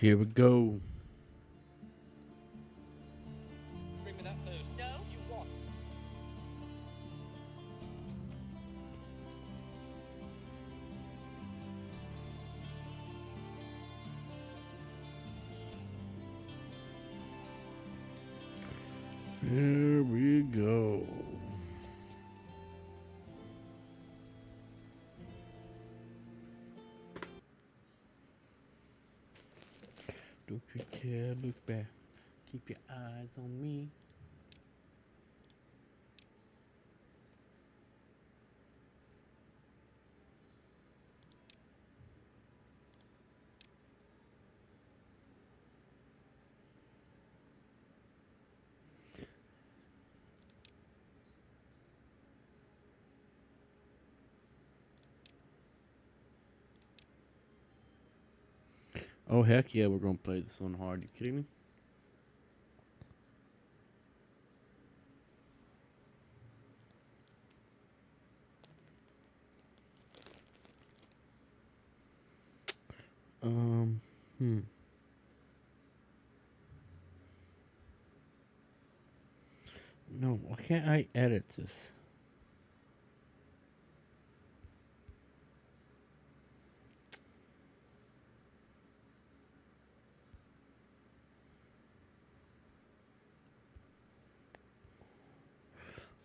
Here we go. Bring me that food. No, you won't. Here we go. Don't you dare look back. Keep your eyes on me. Oh, heck yeah, we're going to play this on hard. You kidding me? Um, hmm. No, why can't I edit this?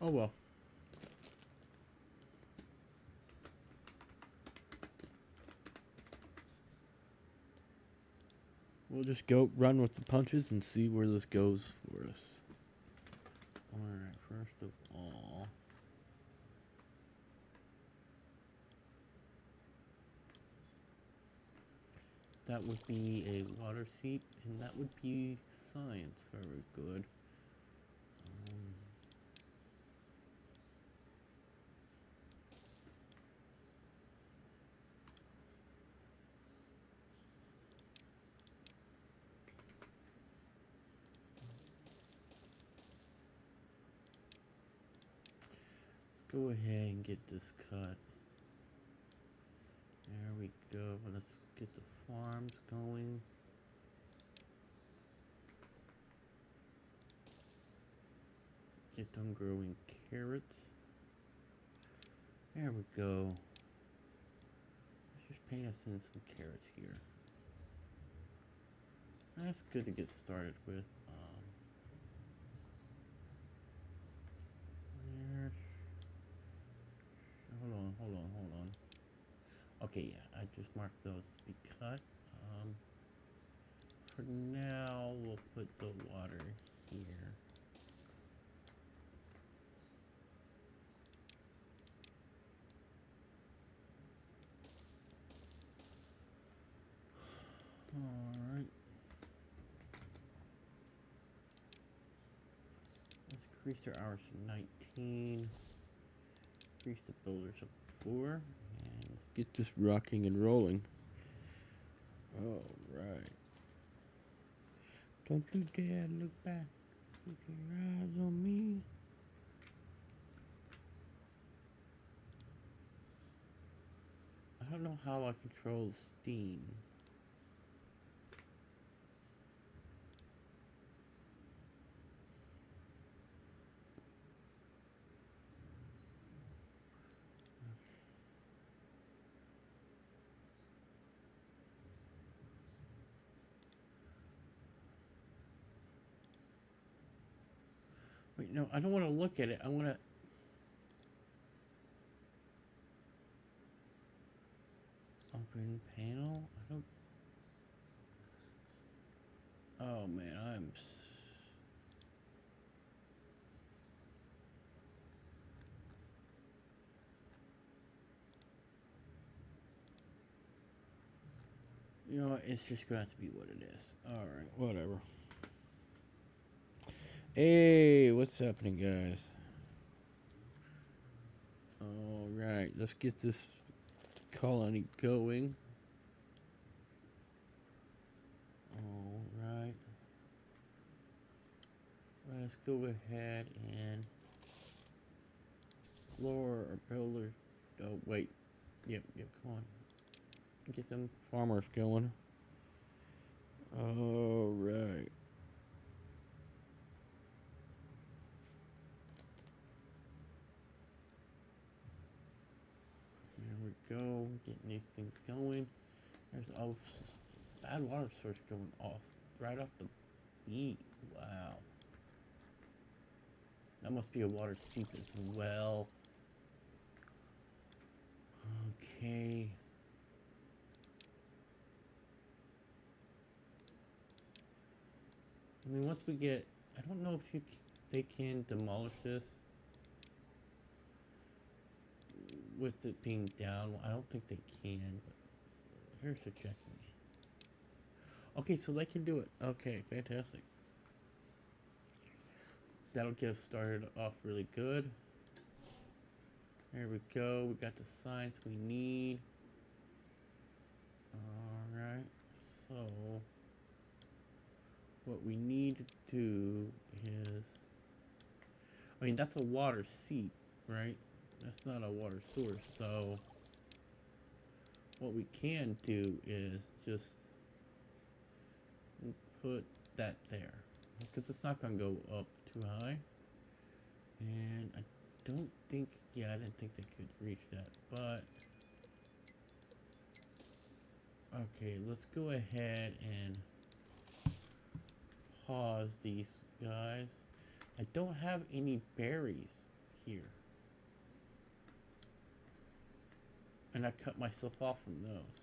Oh well. We'll just go run with the punches and see where this goes for us. Alright, first of all. That would be a water seep, and that would be science. Very good. Let's go ahead and get this cut. There we go. Let's get the farms going. Get them growing carrots. There we go. Let's just paint us in some carrots here. That's good to get started with. There's, hold on. Okay, yeah, I just marked those to be cut. For now, we'll put the water here. Alright. Let's increase our hours to 19. Increase the builders up to 4. And let's get this rocking and rolling. Alright. Don't you dare look back. Keep your eyes on me. I don't know how I control steam. Wait, no, I don't want to look at it. I want to... Open panel? I don't... Oh, man, I'm... You know what? It's just going to have to be what it is. Alright, whatever. Hey, what's happening, guys? Alright, let's get this colony going. Alright. Let's go ahead and lower our builders. Oh, wait. Yep, come on. Get them farmers going. All right. There we go. Getting these things going. There's a bad water source going off right off the beat. Wow. That must be a water seep as well. Okay. I mean, once we get, I don't know if they can demolish this with it being down. I don't think they can, but here's a checking. Okay, so they can do it. Okay, fantastic. That'll get us started off really good. There we go. We got the science we need. Alright, so what we need to do is, I mean, that's a water seep, right? That's not a water source, so what we can do is just put that there, because it's not going to go up too high. And I don't think, yeah, I didn't think they could reach that, but okay, let's go ahead and pause these guys. I don't have any berries here, and I cut myself off from those.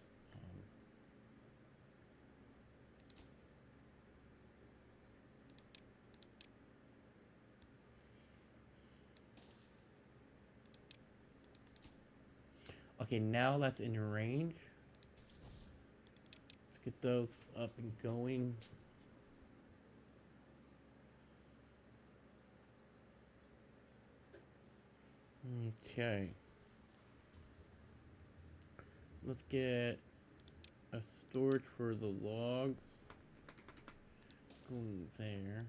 Okay, now that's in range. Let's get those up and going. Okay. Let's get a storage for the logs. Going there.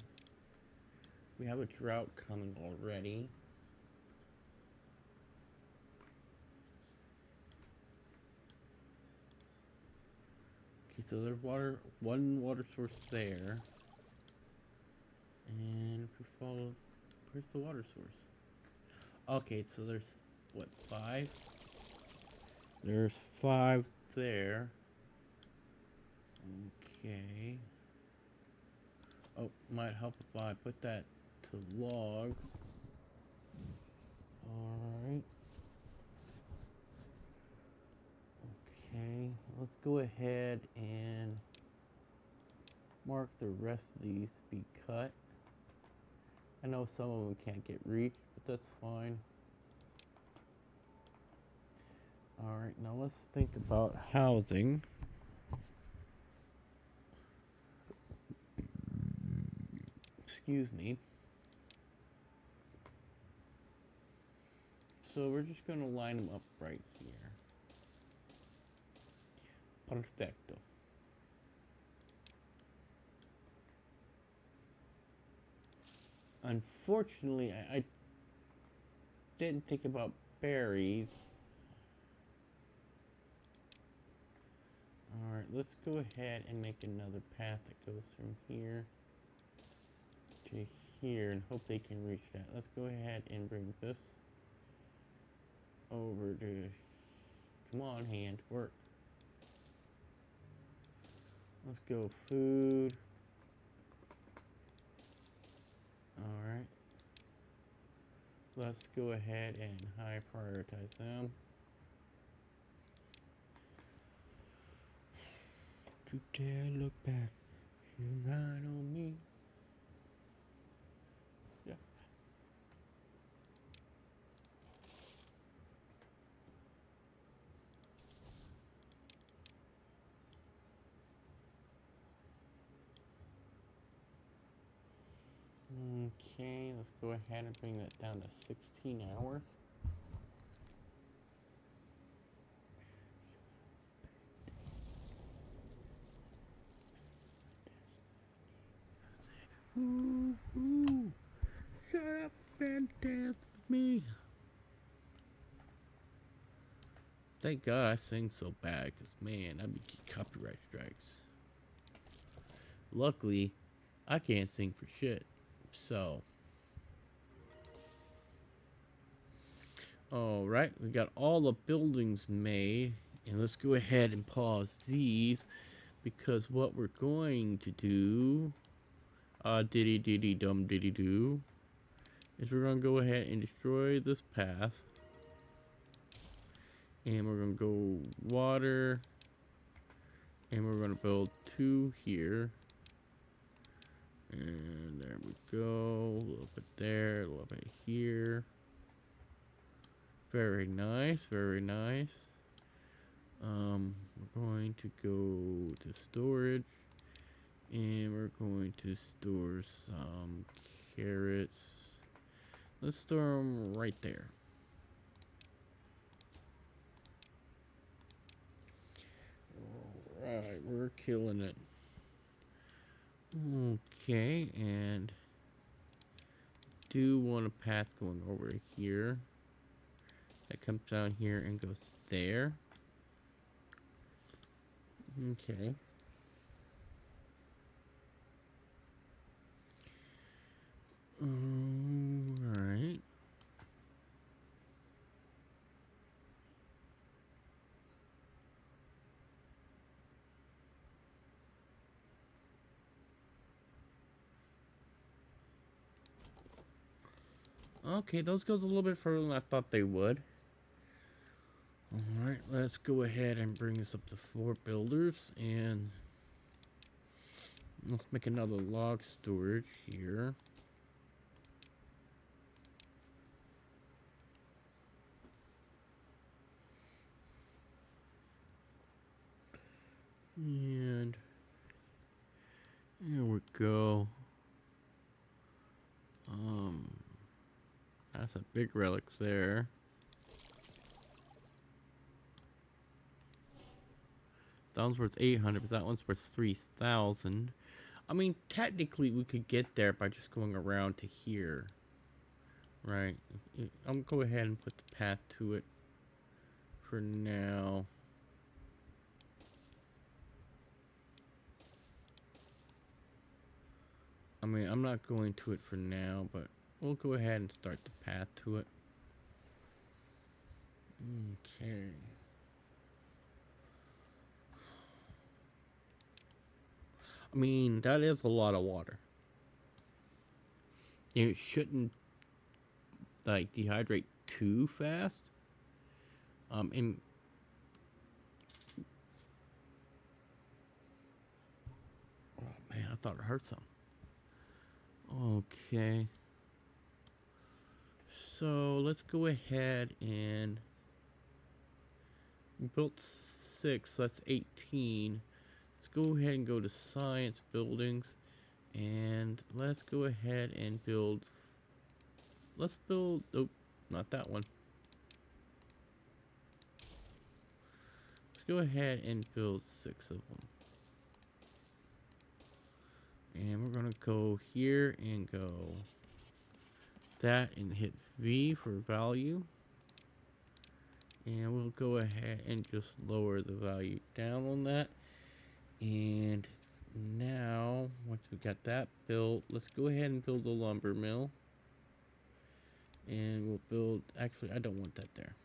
We have a drought coming already. Okay, so there's one water source there. And if we follow, where's the water source? Okay, so there's, what, 5? There's 5 there. Okay. Oh, might help if I put that to log. Alright. Okay, let's go ahead and mark the rest of these to be cut. I know some of them can't get reached, but that's fine. Alright, now let's think about housing. Excuse me. So we're just going to line them up right here. Perfecto. Unfortunately, I didn't think about berries. Alright, let's go ahead and make another path that goes from here to here and hope they can reach that. Let's go ahead and bring this over to, come on, hand, work. Let's go food. Alright. Let's go ahead and high prioritize them. Don't you dare look back. You're not on me. Yeah. Okay, let's go ahead and bring that down to 16 hours. Ooh, shut up and dance with me. Thank God I sing so bad, because man, I'd be getting copyright strikes. Luckily, I can't sing for shit. So, all right, we got all the buildings made, and let's go ahead and pause these because what we're going to do, diddy diddy dum diddy do, is we're gonna go ahead and destroy this path, and we're gonna go water, and we're gonna build 2 here. And there we go. A little bit there, a little bit here. Very nice, very nice. We're going to go to storage. And we're going to store some carrots. Let's store them right there. Alright, we're killing it. Okay, and do want a path going over here that comes down here and goes there. Okay. Alright. Okay, those goes a little bit further than I thought they would. Alright, let's go ahead and bring this up to 4 builders, and let's make another log storage here. And there we go. That's a big relic there. That one's worth 800, but that one's worth 3,000. I mean, technically we could get there by just going around to here. Right. I'm gonna go ahead and put the path to it for now. I mean, I'm not going to it for now, but we'll go ahead and start the path to it. Okay. I mean, that is a lot of water. It shouldn't, like, dehydrate too fast. And oh man, I thought it hurt something. Okay. So let's go ahead and we built 6, so that's 18. Let's go ahead and go to science buildings, and let's go ahead and build. Let's build. Oh, not that one. Let's go ahead and build 6 of them. And we're gonna go here and go that and hit V for value. And we'll go ahead and just lower the value down on that. And now, once we got that built, let's go ahead and build a lumber mill. And we'll build, actually, I don't want that there.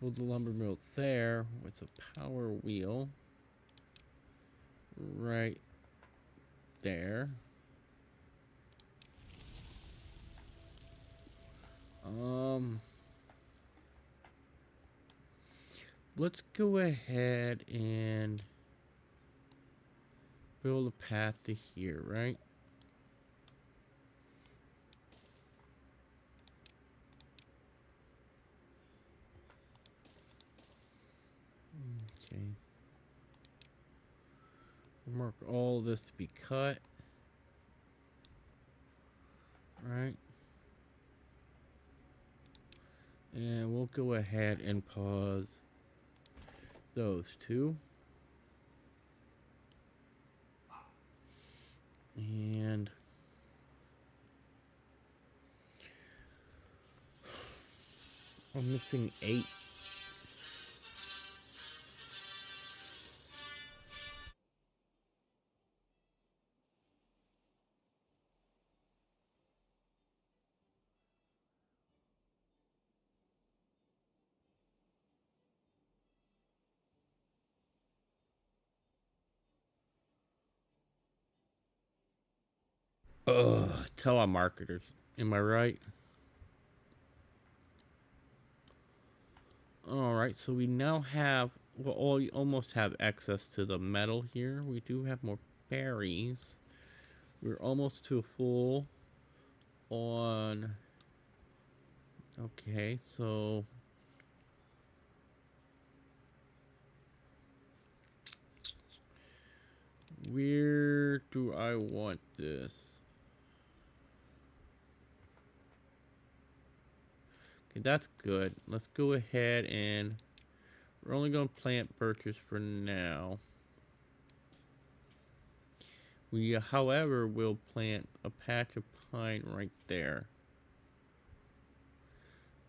Build the lumber mill there with a power wheel right there. Let's go ahead and build a path to here, right? Okay. Mark all this to be cut. Right. And we'll go ahead and pause those 2. And I'm missing 8. Ugh, telemarketers. Am I right? Alright, so we now have, well, almost have access to the metal here. We do have more berries. We're almost to a full on. Okay, so where do I want this? Okay, that's good. Let's go ahead and we're only going to plant birches for now. We, however, will plant a patch of pine right there.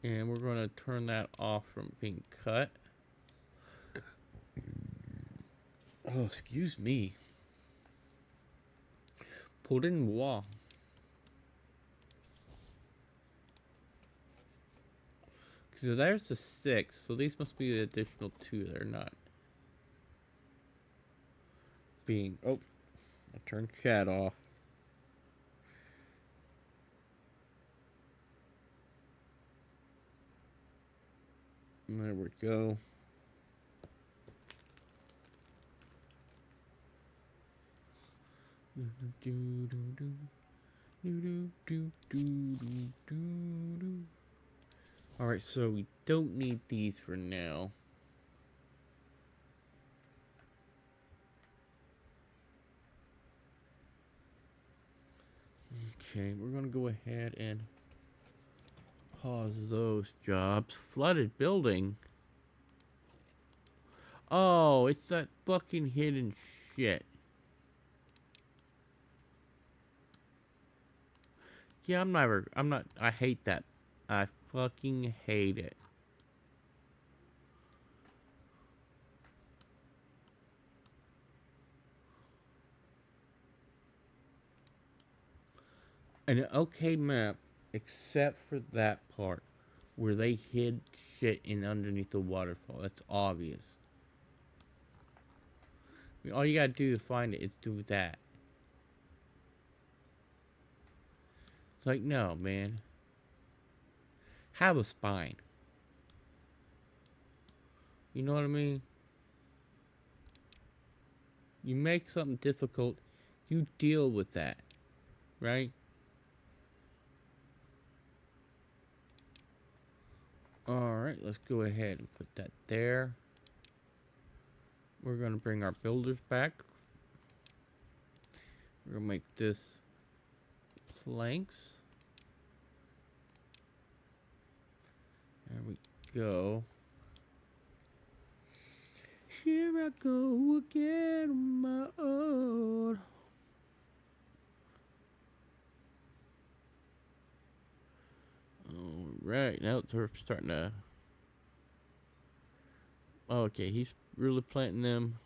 And we're going to turn that off from being cut. Oh, excuse me. Put in wall. So there's the 6. So these must be the additional 2. They're not being. Oh, I turned chat off. There we go. Alright, so we don't need these for now. Okay, we're gonna go ahead and pause those jobs. Flooded building. Oh, it's that fucking hidden shit. Yeah, I hate that. I fucking hate it. An okay map, except for that part where they hid shit in underneath the waterfall. That's obvious. I mean, all you gotta do to find it is do that. It's like, no, man. Have a spine. You know what I mean? You make something difficult, you deal with that. Right? Alright, let's go ahead and put that there. We're gonna bring our builders back. We're gonna make this planks. There we go. Here I go again on my own. Alright, now we're starting to... Okay, he's really planting them.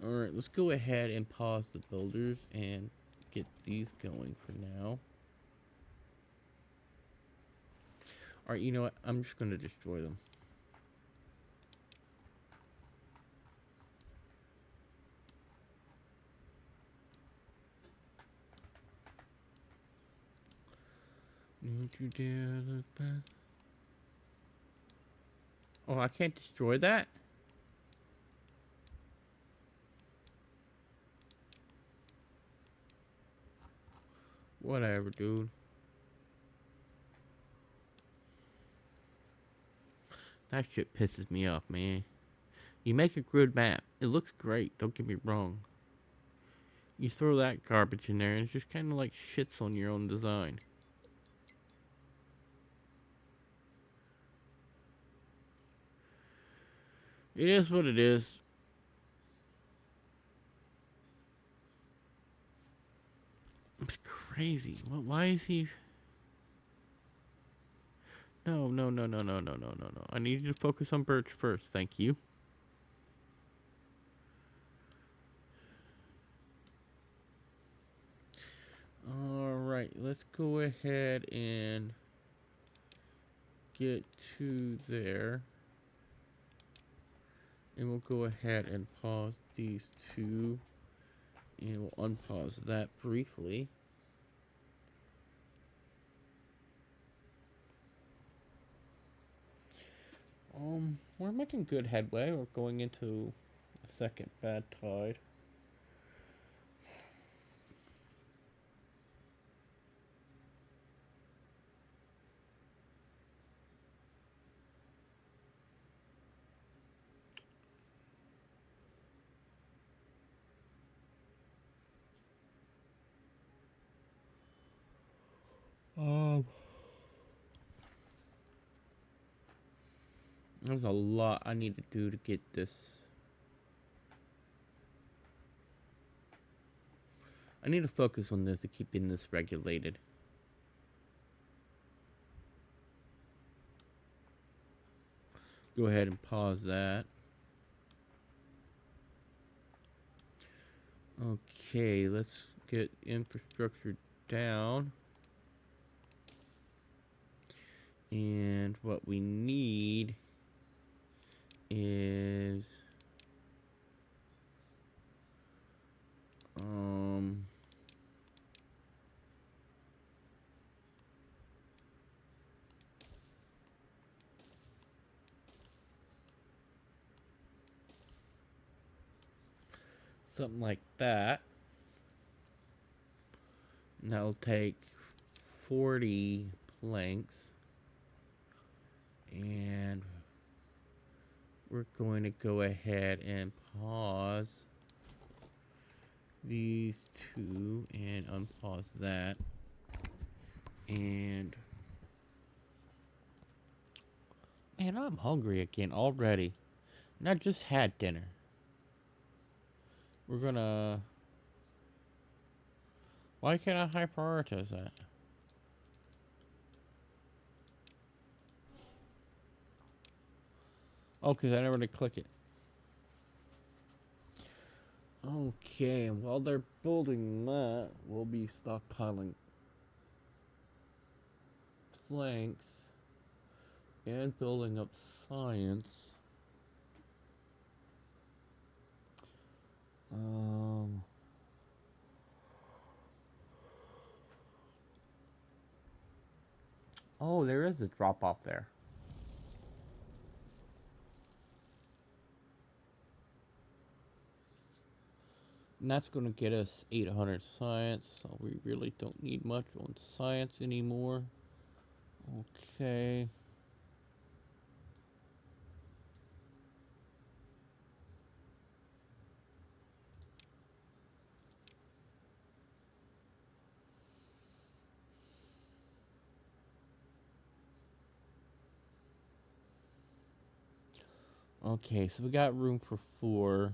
Alright, let's go ahead and pause the builders and get these going for now. Alright, you know what? I'm just going to destroy them. Don't you dare look back. Oh, I can't destroy that? Whatever, dude. That shit pisses me off, man. You make a good map. It looks great, don't get me wrong. You throw that garbage in there and it just kind of like shits on your own design. It is what it is. It's crazy. Why is he... No. I need you to focus on Birch first. Thank you. Alright, let's go ahead and get to there. And we'll go ahead and pause these two And we'll unpause that briefly. We're making good headway. We're going into a second bad tide. There's a lot I need to do to get this. I need to focus on this to keeping this regulated. Go ahead and pause that. Okay, let's get infrastructure down. And what we need is something like that. And that'll take 40 planks. And we're going to go ahead and pause these two and unpause that. And man, I'm hungry again already. And I just had dinner. We're gonna... Why can't I high prioritize that? Oh, because I never did click it. Okay, and while they're building that, we'll be stockpiling flanks and building up science. Oh, there is a drop off there. And that's going to get us 800 science, so we really don't need much on science anymore. Okay. Okay, so we got room for 4.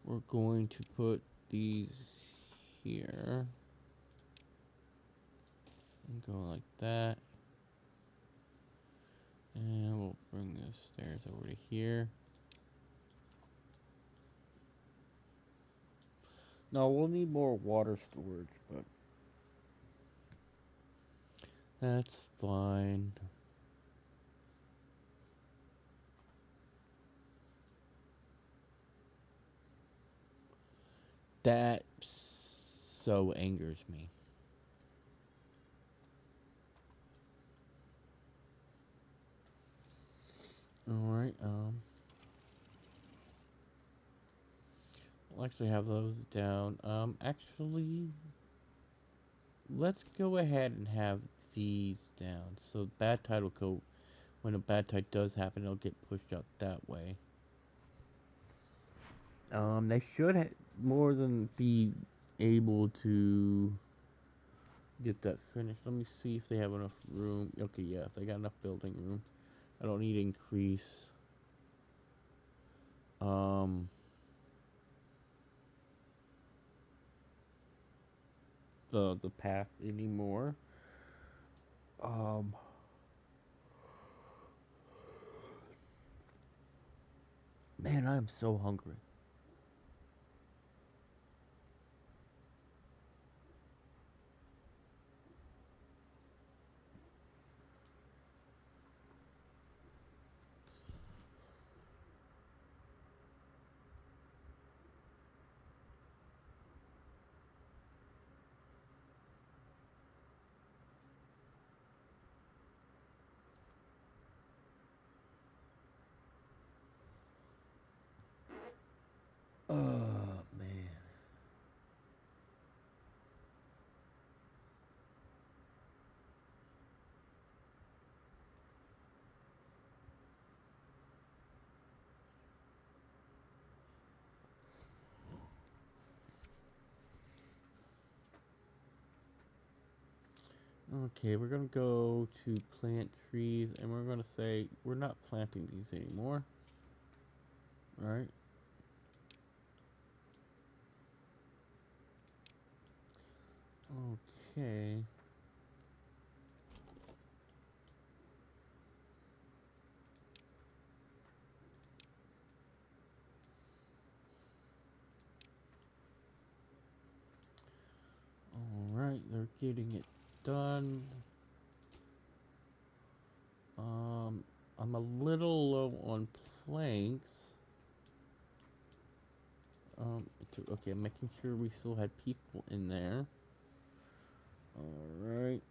We're going to put these here. And go like that. And we'll bring the stairs over to here. No, we'll need more water storage, but that's fine. That so angers me. Alright, we'll actually have those down. Actually, let's go ahead and have these down. So bad tide will go, when a bad tide does happen, it'll get pushed out that way. They should more than be able to get that finished. Let me see if they have enough room. Okay, yeah, if they got enough building room. I don't need to increase the path anymore. Man, I am so hungry. Okay, we're gonna go to plant trees, and we're gonna say we're not planting these anymore. Right? Okay. Alright, they're getting it done. I'm a little low on planks. Okay, making sure we still had people in there. Alright.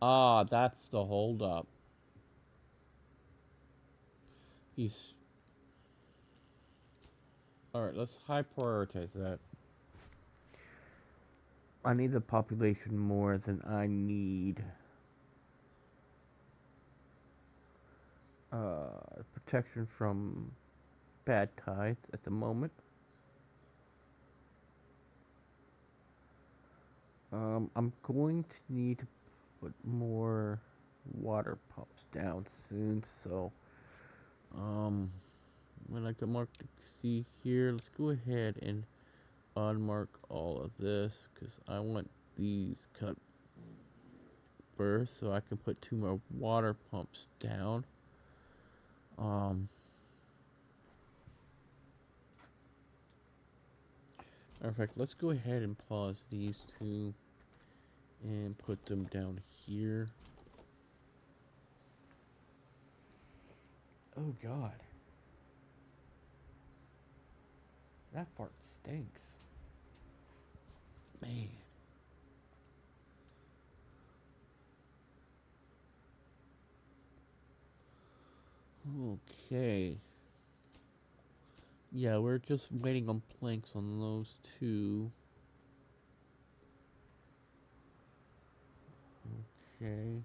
Ah, that's the holdup. He's. Alright, let's high prioritize that. I need the population more than I need protection from bad tides at the moment. I'm going to need to put more water pumps down soon, so when I can mark the C here, let's go ahead and unmark all of this because I want these cut first so I can put 2 more water pumps down. In fact, let's go ahead and pause these 2 and put them down here. Oh God, that fart stinks, man. Okay. Yeah, we're just waiting on planks on those 2. Okay.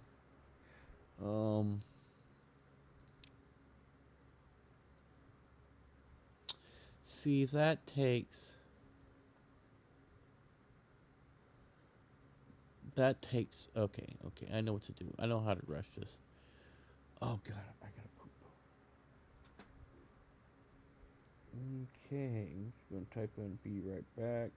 See, that takes. Okay, I know what to do. I know how to rush this. Oh God, I gotta poop. Okay, I'm just gonna type in be right back.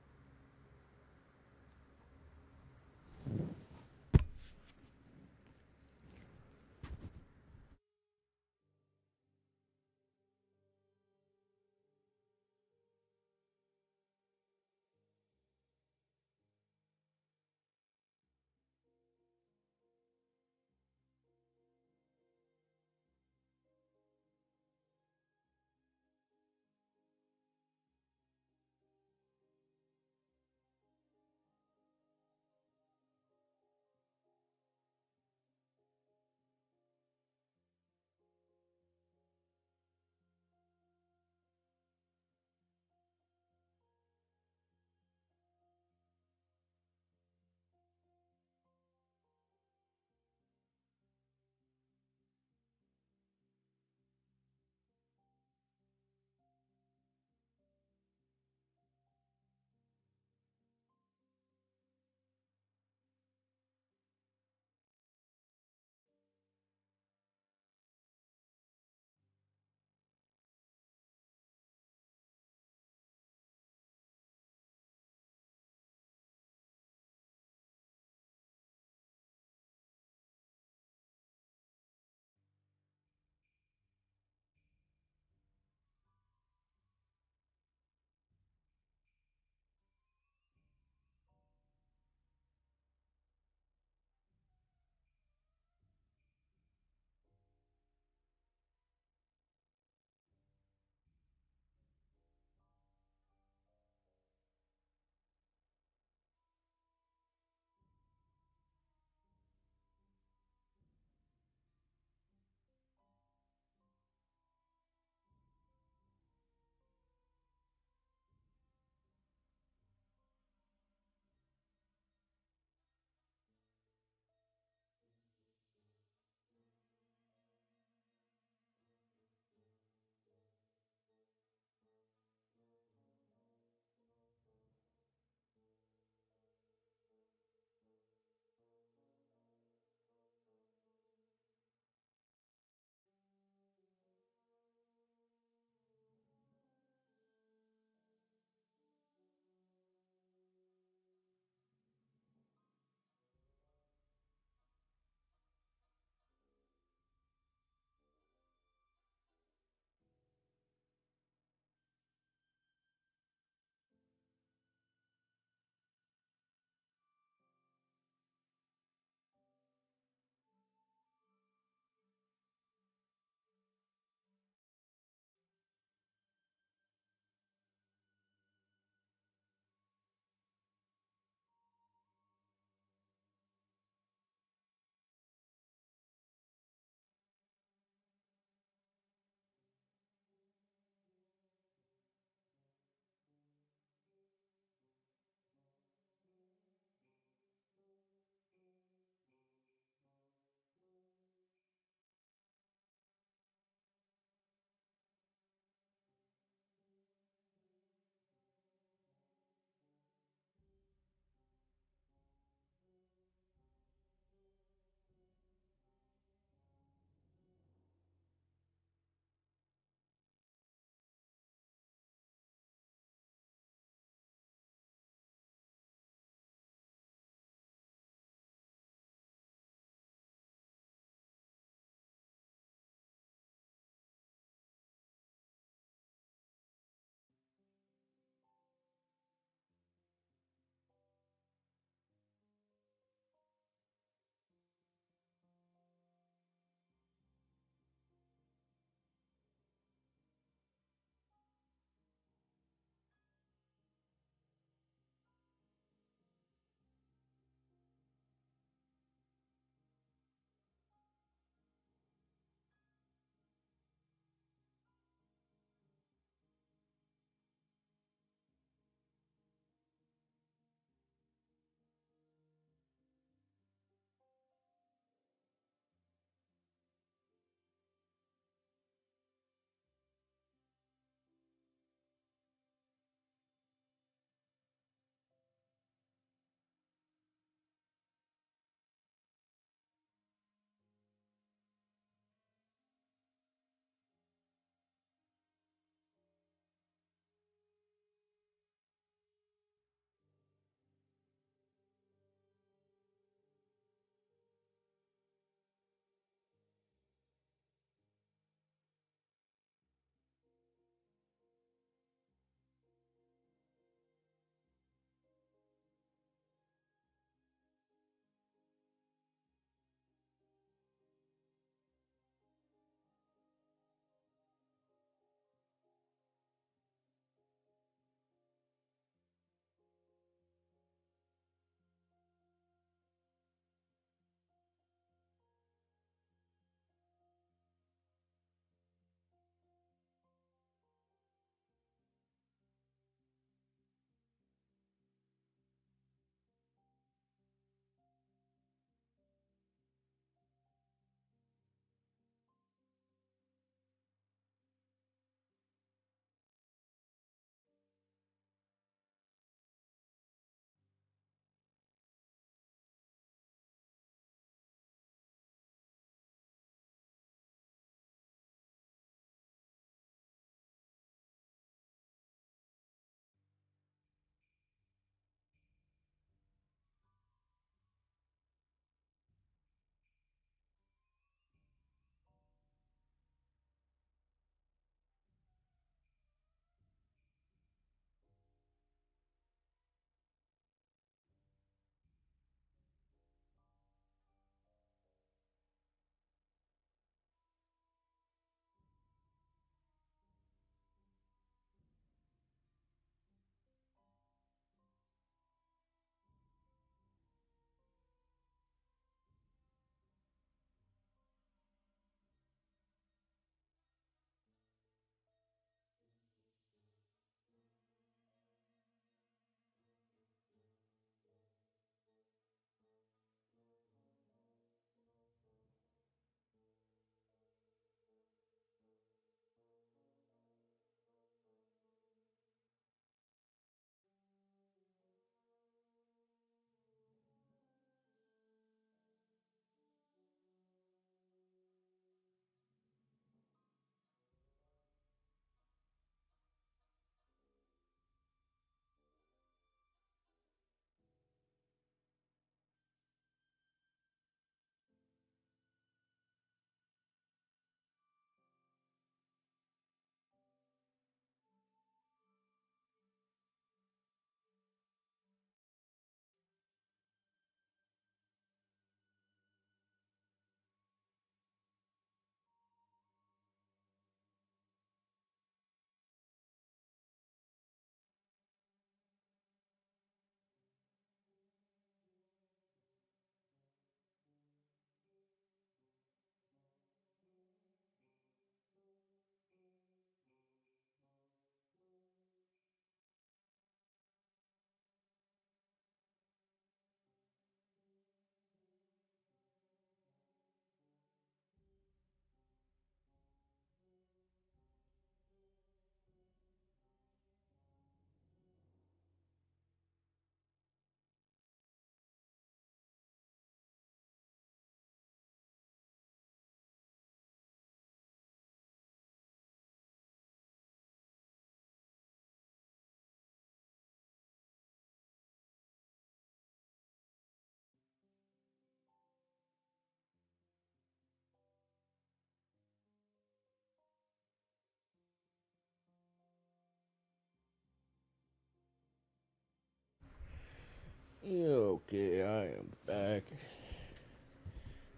Okay, I am back.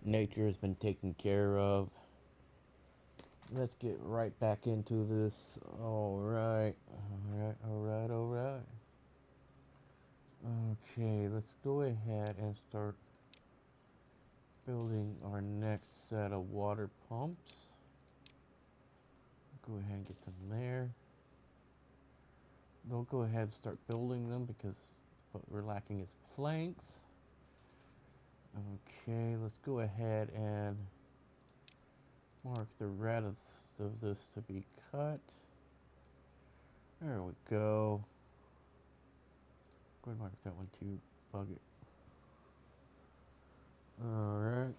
Nature has been taken care of. Let's get right back into this. Alright. Alright. Okay, let's go ahead and start building our next set of water pumps. Go ahead and get them there. They'll go ahead and start building them because what we're lacking is planks. Okay, let's go ahead and mark the rest of this to be cut. There we go. Go ahead and mark that one too. Bug it. Alright.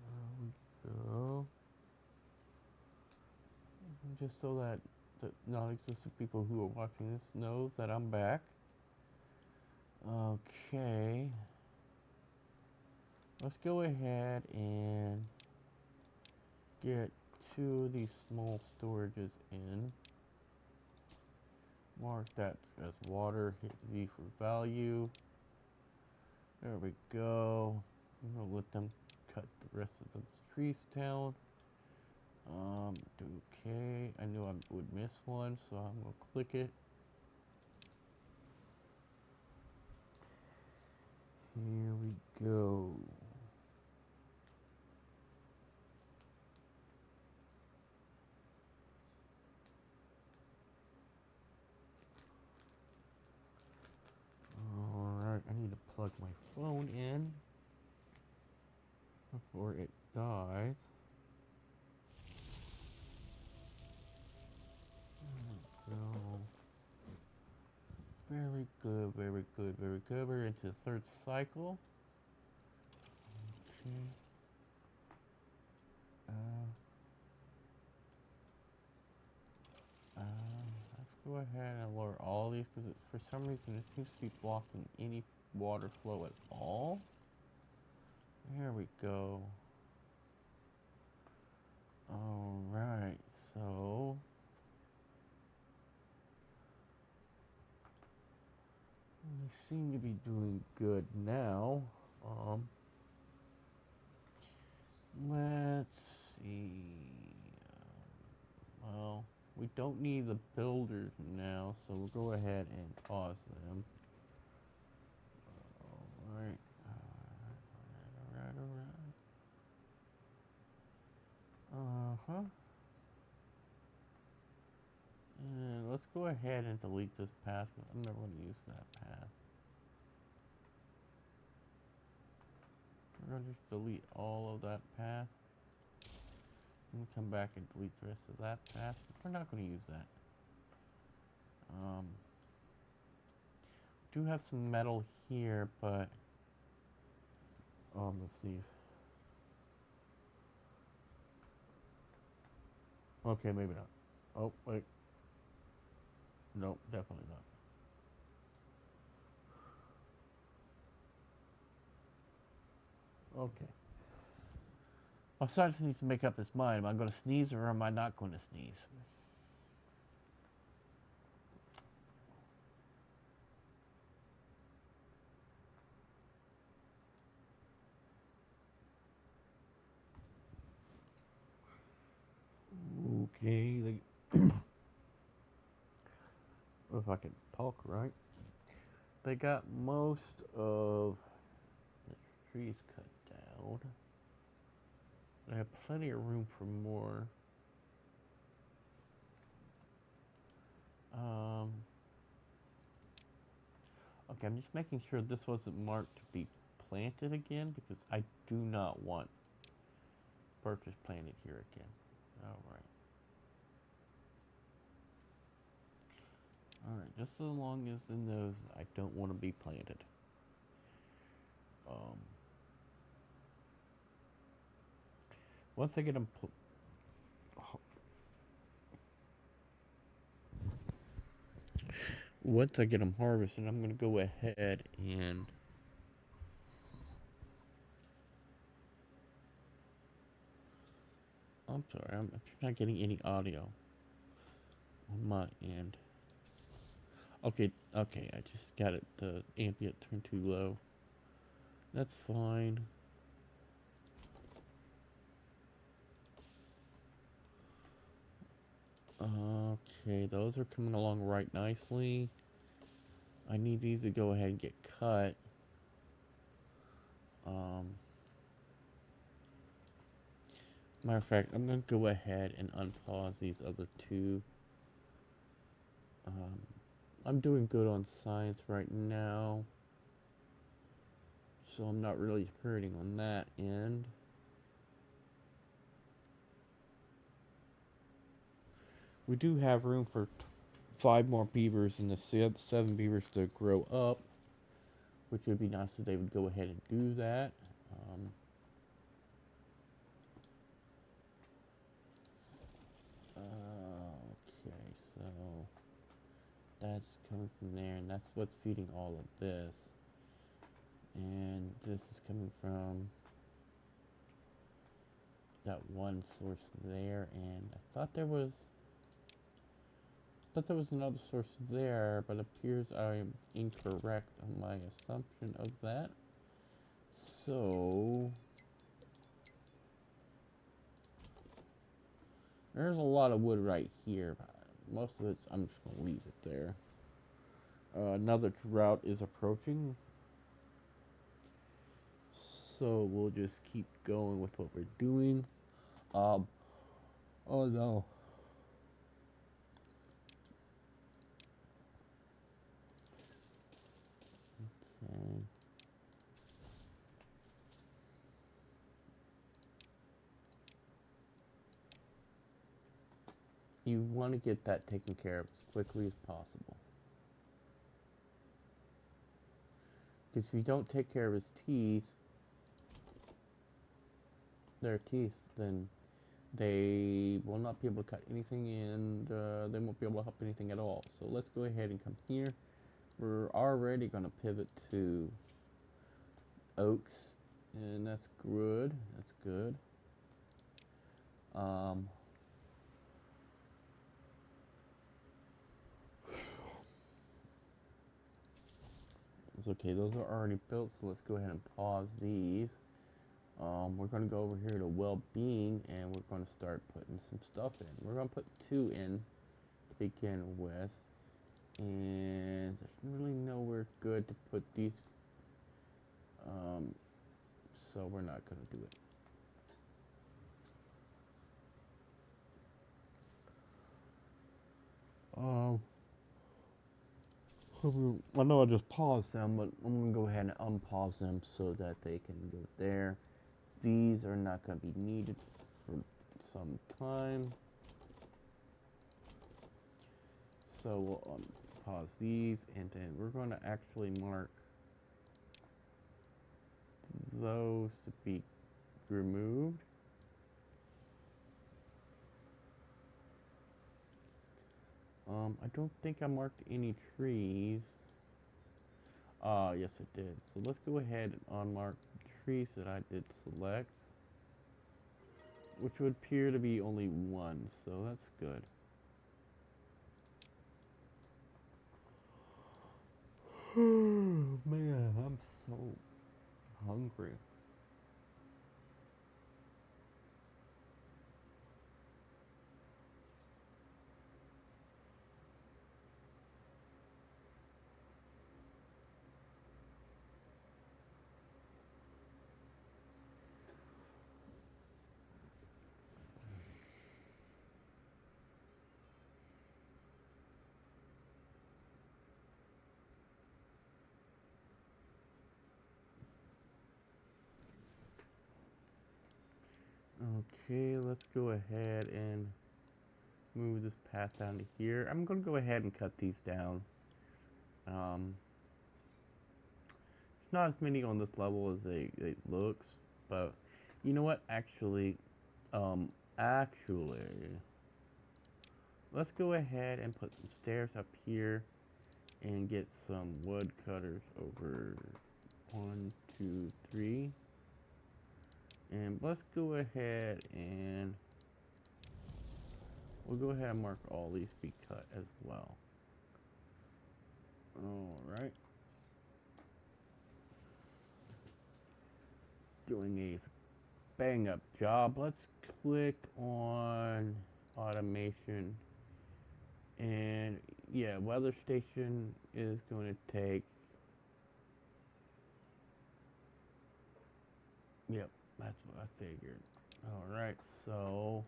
There we go. Just so that the non-existent people who are watching this knows that I'm back. Okay. Let's go ahead and get two of these small storages in. Mark that as water, hit V for value. There we go. I'm gonna let them cut the rest of the trees down. Okay, I knew I would miss one, so I'm gonna click it. Here we go. Alright, I need to plug my phone in before it dies. Go. Very good, very good, very good. We're into the third cycle. Okay. Let's go ahead and lower all these because for some reason it seems to be blocking any water flow at all. There we go. Alright, so we seem to be doing good now. Let's see. Well, we don't need the builders now, so we'll go ahead and pause them. Alright. And let's go ahead and delete this path. I'm never going to use that path. We're going to just delete all of that path. And come back and delete the rest of that path. We're not going to use that. Do have some metal here, but let's sneeze. Okay, maybe not. Oh, wait. Nope, definitely not. Okay. Well, Science needs to make up his mind. Am I going to sneeze or am I not going to sneeze? Okay. If I can talk right. They got most of the trees cut down. I have plenty of room for more. Okay, I'm just making sure this wasn't marked to be planted again because I do not want birches planted here again. Alright. Alright, just so long as it knows I don't want to be planted. Once I get them harvested, I'm going to go ahead and I'm sorry, I'm not getting any audio on my end. Okay, okay, I just got it, the ambient turned too low. That's fine. Okay, those are coming along right nicely. I need these to go ahead and get cut. Matter of fact, I'm gonna go ahead and unpause these other two. I'm doing good on science right now, so I'm not really hurting on that end. We do have room for 5 more beavers and the 7 beavers to grow up, which would be nice if they would go ahead and do that. Okay, so that's coming from there, and that's what's feeding all of this. And this is coming from that one source there, and I thought there was another source there, but it appears I am incorrect on my assumption of that. So there's a lot of wood right here, but most of it I'm just gonna leave it there. Another drought is approaching, so we'll just keep going with what we're doing. Oh no. Okay. You want to get that taken care of as quickly as possible. Because if you don't take care of his teeth, then they will not be able to cut anything, and they won't be able to help anything at all. So let's go ahead and come here. We're already going to pivot to oaks, and that's good. That's good. It's okay, those are already built, so let's go ahead and pause these. We're going to go over here to well-being, and we're going to start putting some stuff in. We're going to put 2 in to begin with, and there's really nowhere good to put these, so we're not going to do it. I know I just paused them, but I'm going to go ahead and unpause them so that they can go there. These are not going to be needed for some time. So we'll unpause these, and then we're going to actually mark those to be removed. I don't think I marked any trees. Yes I did. So let's go ahead and unmark the trees that I did select, which would appear to be only 1, so that's good. Man, I'm so hungry. Okay, let's go ahead and move this path down to here. I'm going to go ahead and cut these down. There's not as many on this level as it looks, but you know what? Actually, let's go ahead and put some stairs up here and get some wood cutters over 1, 2, 3. And let's go ahead and We'll go ahead and mark all these be cut as well. Alright. Doing a bang up job. Let's click on automation. And yeah, weather station is going to take. Yep, that's what I figured. Alright, so.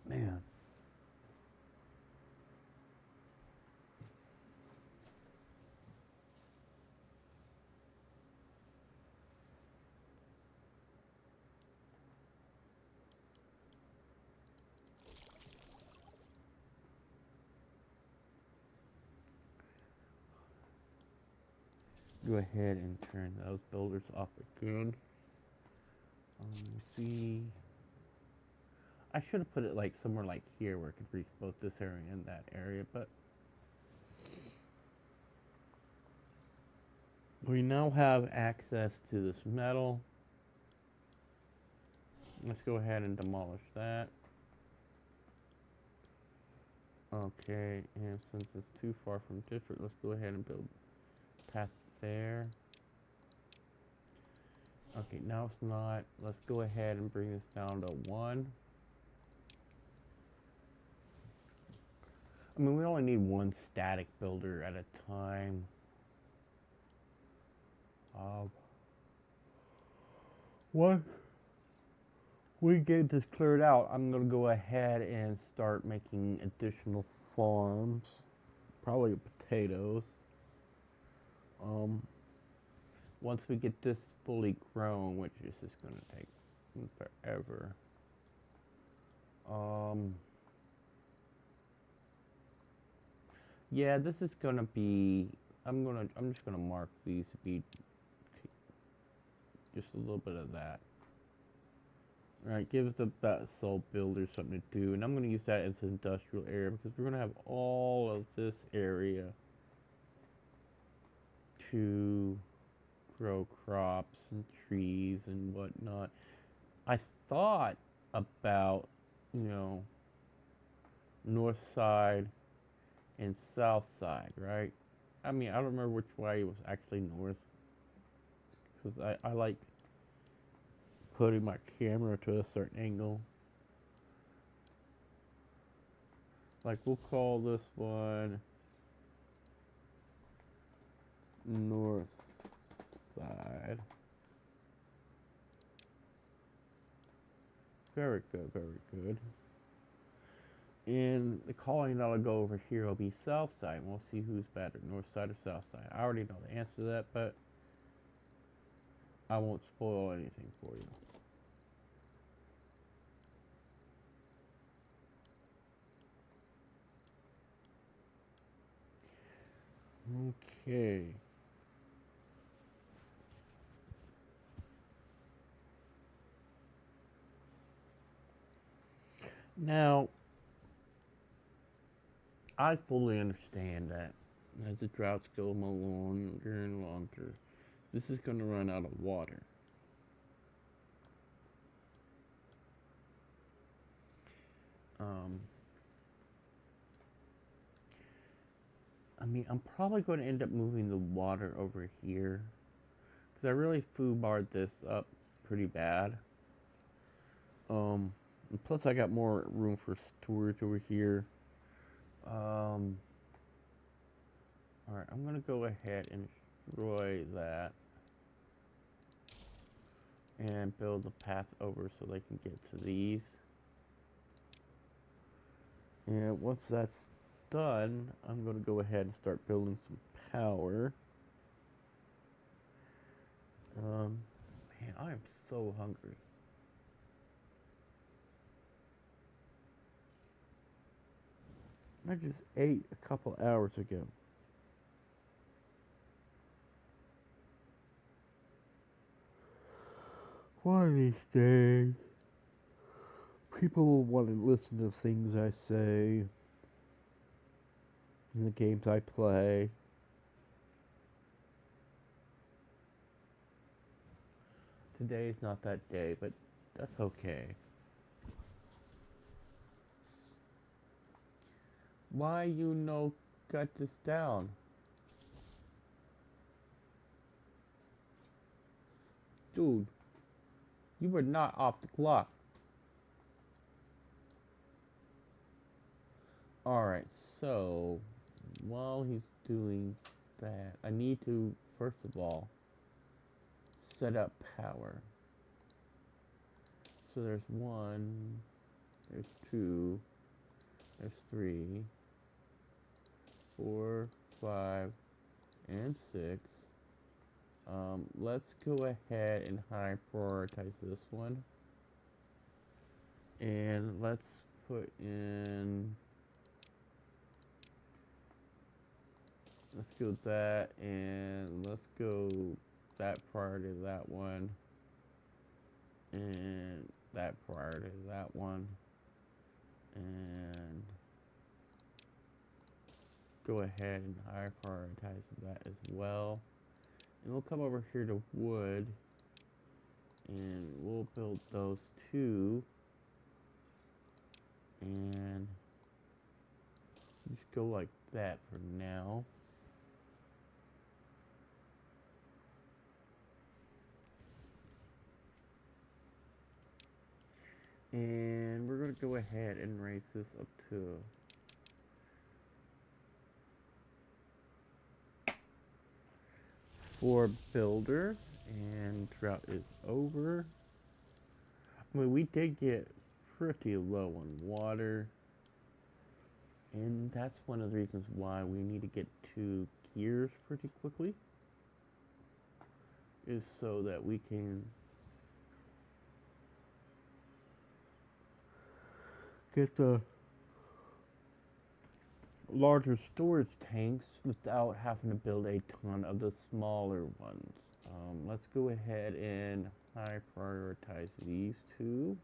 Man. Go ahead and turn those builders off again. See. I should have put it like somewhere like here where it could reach both this area and that area, but we now have access to this metal. Let's go ahead and demolish that. Okay, and since it's too far from district, let's go ahead and build path there. Okay, now it's not. Let's go ahead and bring this down to 1. I mean, we only need one static builder at a time. Once we get this cleared out, I'm going to go ahead and start making additional farms. Probably potatoes. Once we get this fully grown, which is just going to take forever. Yeah, this is going to be, I'm just going to mark these to be just a little bit of that. Alright, give that soul builder something to do, and I'm going to use that as an industrial area because we're going to have all of this area to grow crops and trees and whatnot. I thought about, north side and south side, right? I mean, I don't remember which way was actually north because I like putting my camera to a certain angle. Like, we'll call this one north side. Very good, very good. And the calling that'll go over here will be south side. And we'll see who's better, north side or south side. I already know the answer to that, but I won't spoil anything for you. Okay. Now, I fully understand that as the droughts go longer and longer, this is going to run out of water. I mean, I'm probably going to end up moving the water over here because I really foobarred this up pretty bad. And plus, I got more room for storage over here. Alright, I'm going to go ahead and destroy that and build the path over so they can get to these. And once that's done, I'm going to go ahead and start building some power. Man, I am so hungry. I just ate a couple hours ago. One of these days, people will want to listen to things I say in the games I play. today is not that day, but that's okay. Why you no cut this down? Dude, you were not off the clock. Alright, so while he's doing that, I need to, first of all, set up power. So there's 1, there's 2, there's 3, 4, 5, and 6. Let's go ahead and high prioritize this one. And let's put in, let's go with that, and let's go that prior to that one, and that prior to that one, and go ahead and high prioritize that as well. And we'll come over here to wood, and we'll build those 2, and just go like that for now. And we're going to go ahead and raise this up to for builder, and drought is over. I mean, we did get pretty low on water, and that's one of the reasons why we need to get 2 gears pretty quickly, is so that we can get the larger storage tanks without having to build a ton of the smaller ones. Let's go ahead and high prioritize these 2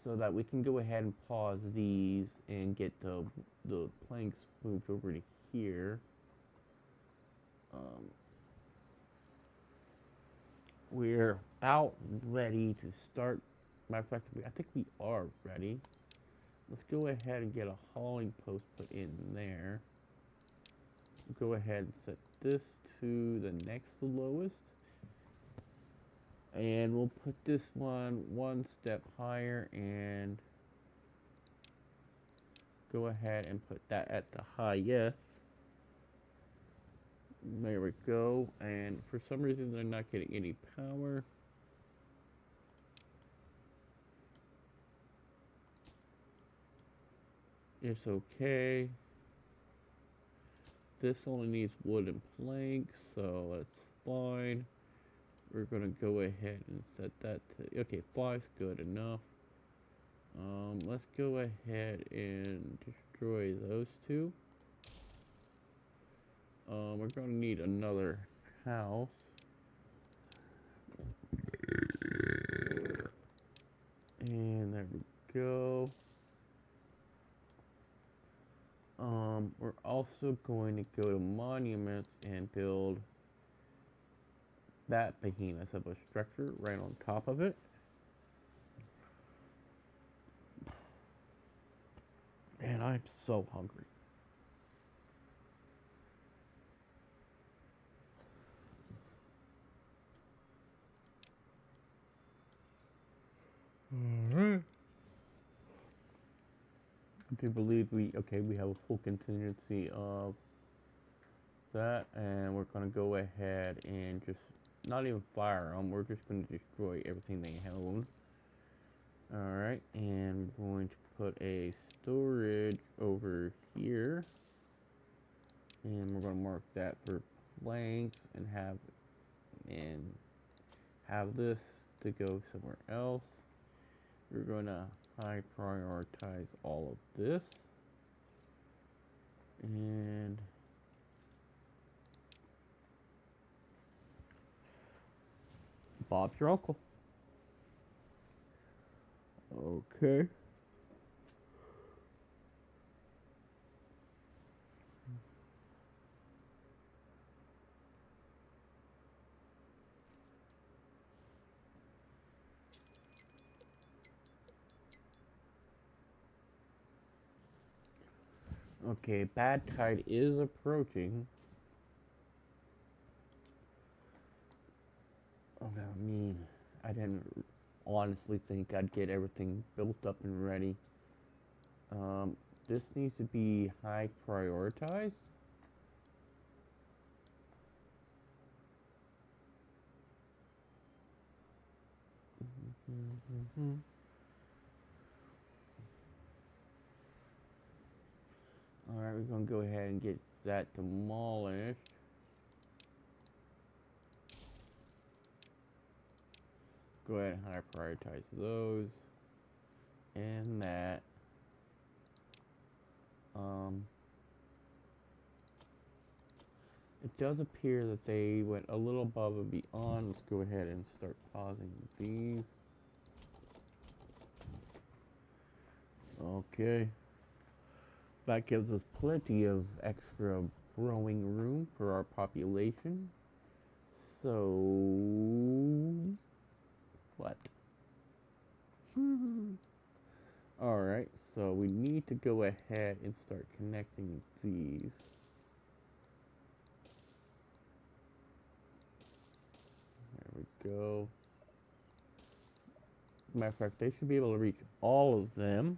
so that we can go ahead and pause these and get the planks moved over to here. We're about ready to start. Matter of fact, I think we are ready. Let's go ahead and get a hauling post put in there. Go ahead and set this to the next lowest. And we'll put this one step higher and go ahead and put that at the highest. There we go. And for some reason they're not getting any power. It's okay. This only needs wood and planks, so that's fine. We're gonna go ahead and set that to, okay, 5's good enough. Let's go ahead and destroy those 2. We're gonna need another house. And there we go. We're also going to go to monuments and build that behemoth of a structure right on top of it. Man, I'm so hungry. Alright. I do believe we have a full contingency of that, and we're gonna go ahead and just not even fire them. We're just gonna destroy everything they own. Alright, and we're going to put a storage over here, and we're gonna mark that for planks and have this to go somewhere else. We're gonna high prioritize all of this, and Bob's your uncle. Okay. Okay, bad tide is approaching. Oh, I mean, I didn't honestly think I'd get everything built up and ready. This needs to be high prioritized. Alright, we're gonna go ahead and get that demolished. Go ahead and high prioritize those. And that. It does appear that they went a little above and beyond. Let's go ahead and start pausing these. Okay. That gives us plenty of extra growing room for our population. So, what? Alright, so we need to go ahead and start connecting these. There we go. Matter of fact, they should be able to reach all of them.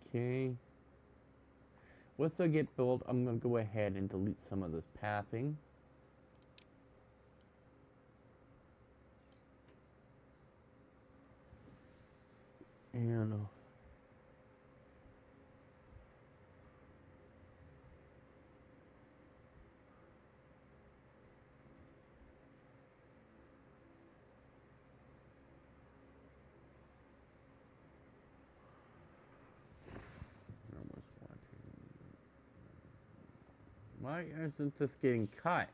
Okay. Once they get built, I'm going to go ahead and delete some of this pathing. And why isn't this getting cut?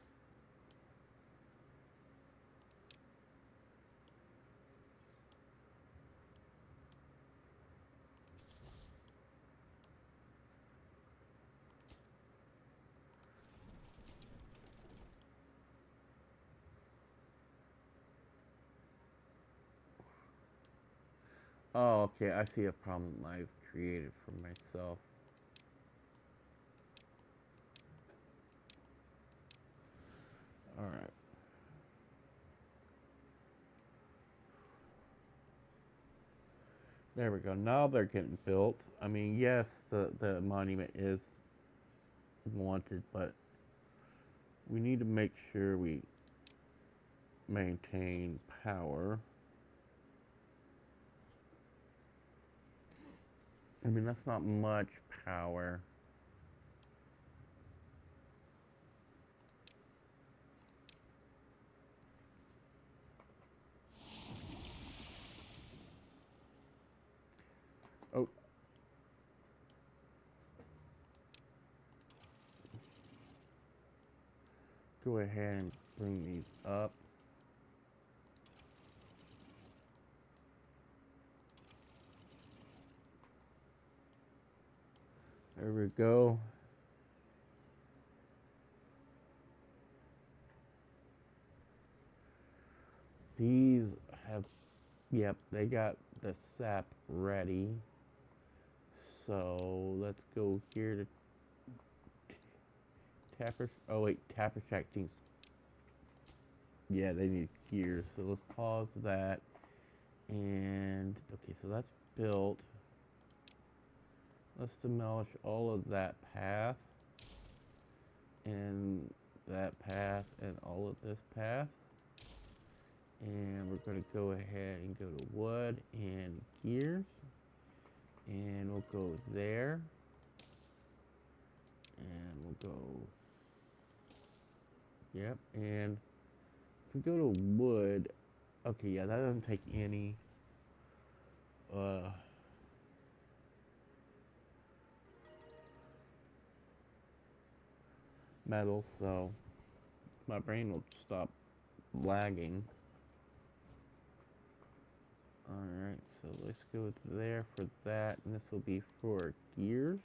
Oh, okay, I see a problem I've created for myself. Alright. There we go. Now they're getting built. I mean, yes, the monument is wanted, but we need to make sure we maintain power. I mean, that's not much power. Oh. Go ahead and bring these up. There we go. These have, yep, they got the sap ready. So let's go here to Tapper. Oh wait, Tapper Shack teams. Yeah, they need gears. So let's pause that. And okay, so that's built. Let's demolish all of that path. And that path and all of this path. And we're going to go ahead and go to wood and gears. And we'll go there. And we'll go, yep, and if we go to wood, okay, yeah, that doesn't take any, metal, so my brain will stop lagging. Alright, so let's go there for that, and this will be for gears.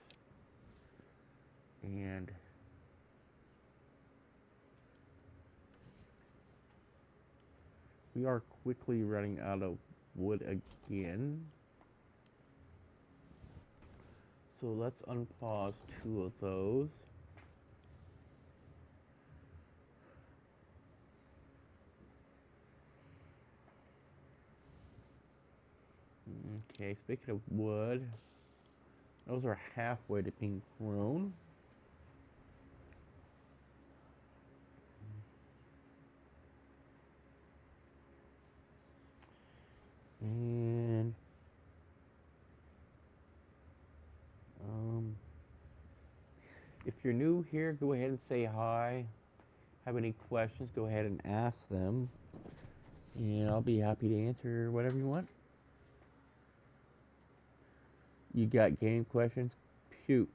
And we are quickly running out of wood again. So let's unpause 2 of those. Okay, speaking of wood, those are halfway to being grown. And if you're new here, go ahead and say hi. Have any questions, go ahead and ask them. And I'll be happy to answer whatever you want. You got game questions? Shoot.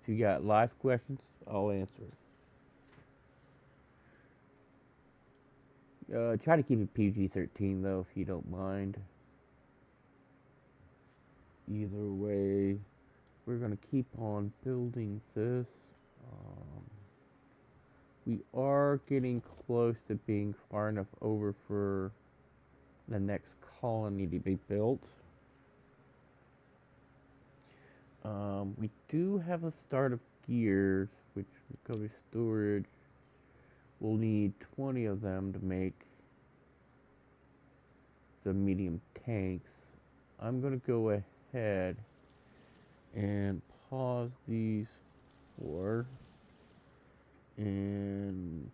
If you got live questions, I'll answer. Try to keep it PG-13 though, if you don't mind. Either way, we're gonna keep on building this. We are getting close to being far enough over for the next colony to be built. We do have a start of gears, which will go to storage. We'll need 20 of them to make the medium tanks. I'm going to go ahead and pause these 4 and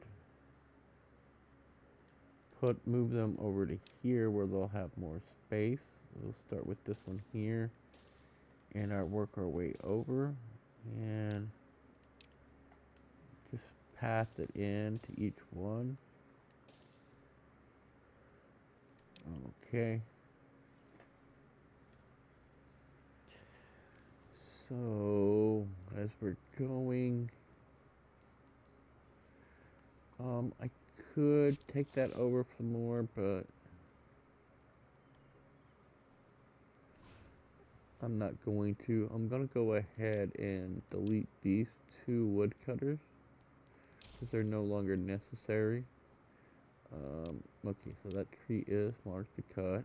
move them over to here where they'll have more space. We'll start with this one here and work our way over and just path it in to each one. Okay. So as we're going, I could take that over for more, but I'm not going to. I'm going to go ahead and delete these 2 woodcutters because they're no longer necessary. Okay, so that tree is marked to cut.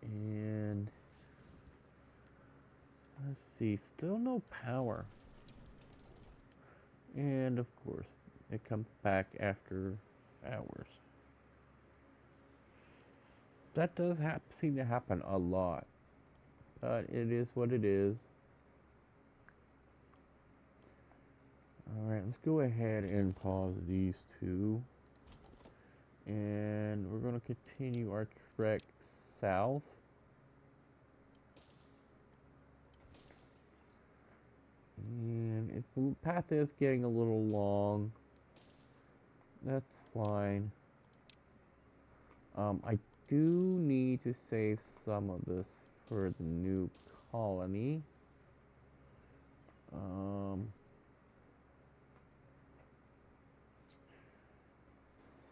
And let's see, still no power. And of course, it comes back after hours. That does seem to happen a lot, but it is what it is. Alright, let's go ahead and pause these 2. And we're going to continue our trek south. And if the path is getting a little long, that's fine. I do need to save some of this for the new colony.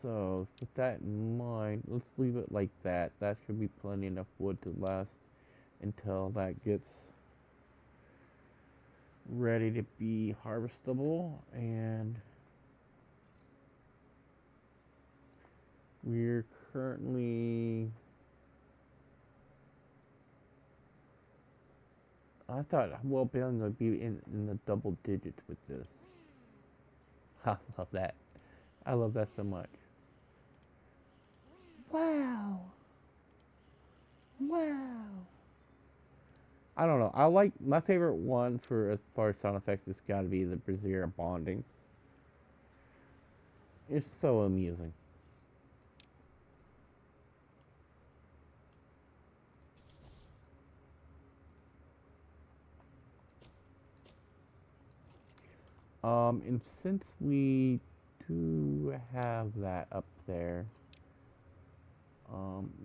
So with that in mind, let's leave it like that. That should be plenty enough wood to last until that gets ready to be harvestable. And we're currently, I thought well-being would be in the double digits with this. I love that. I love that so much. Wow. Wow. I don't know. I like, my favorite one for as far as sound effects has got to be the brazier bonding. It's so amusing. And since we do have that up there,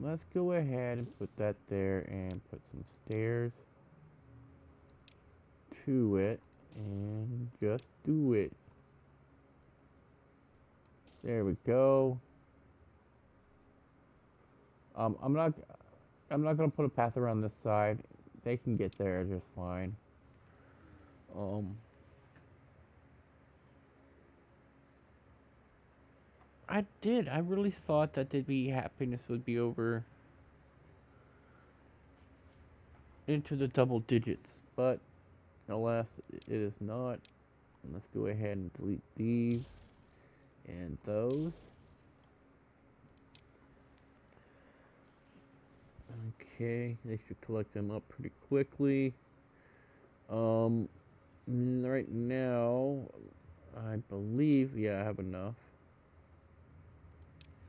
let's go ahead and put that there and put some stairs to it and just do it. There we go. I'm not gonna put a path around this side. They can get there just fine. I did. I really thought that happiness would be over into the double digits, but alas, it is not. Let's go ahead and delete these and those. Okay, they should collect them up pretty quickly. Right now, I believe, yeah, I have enough.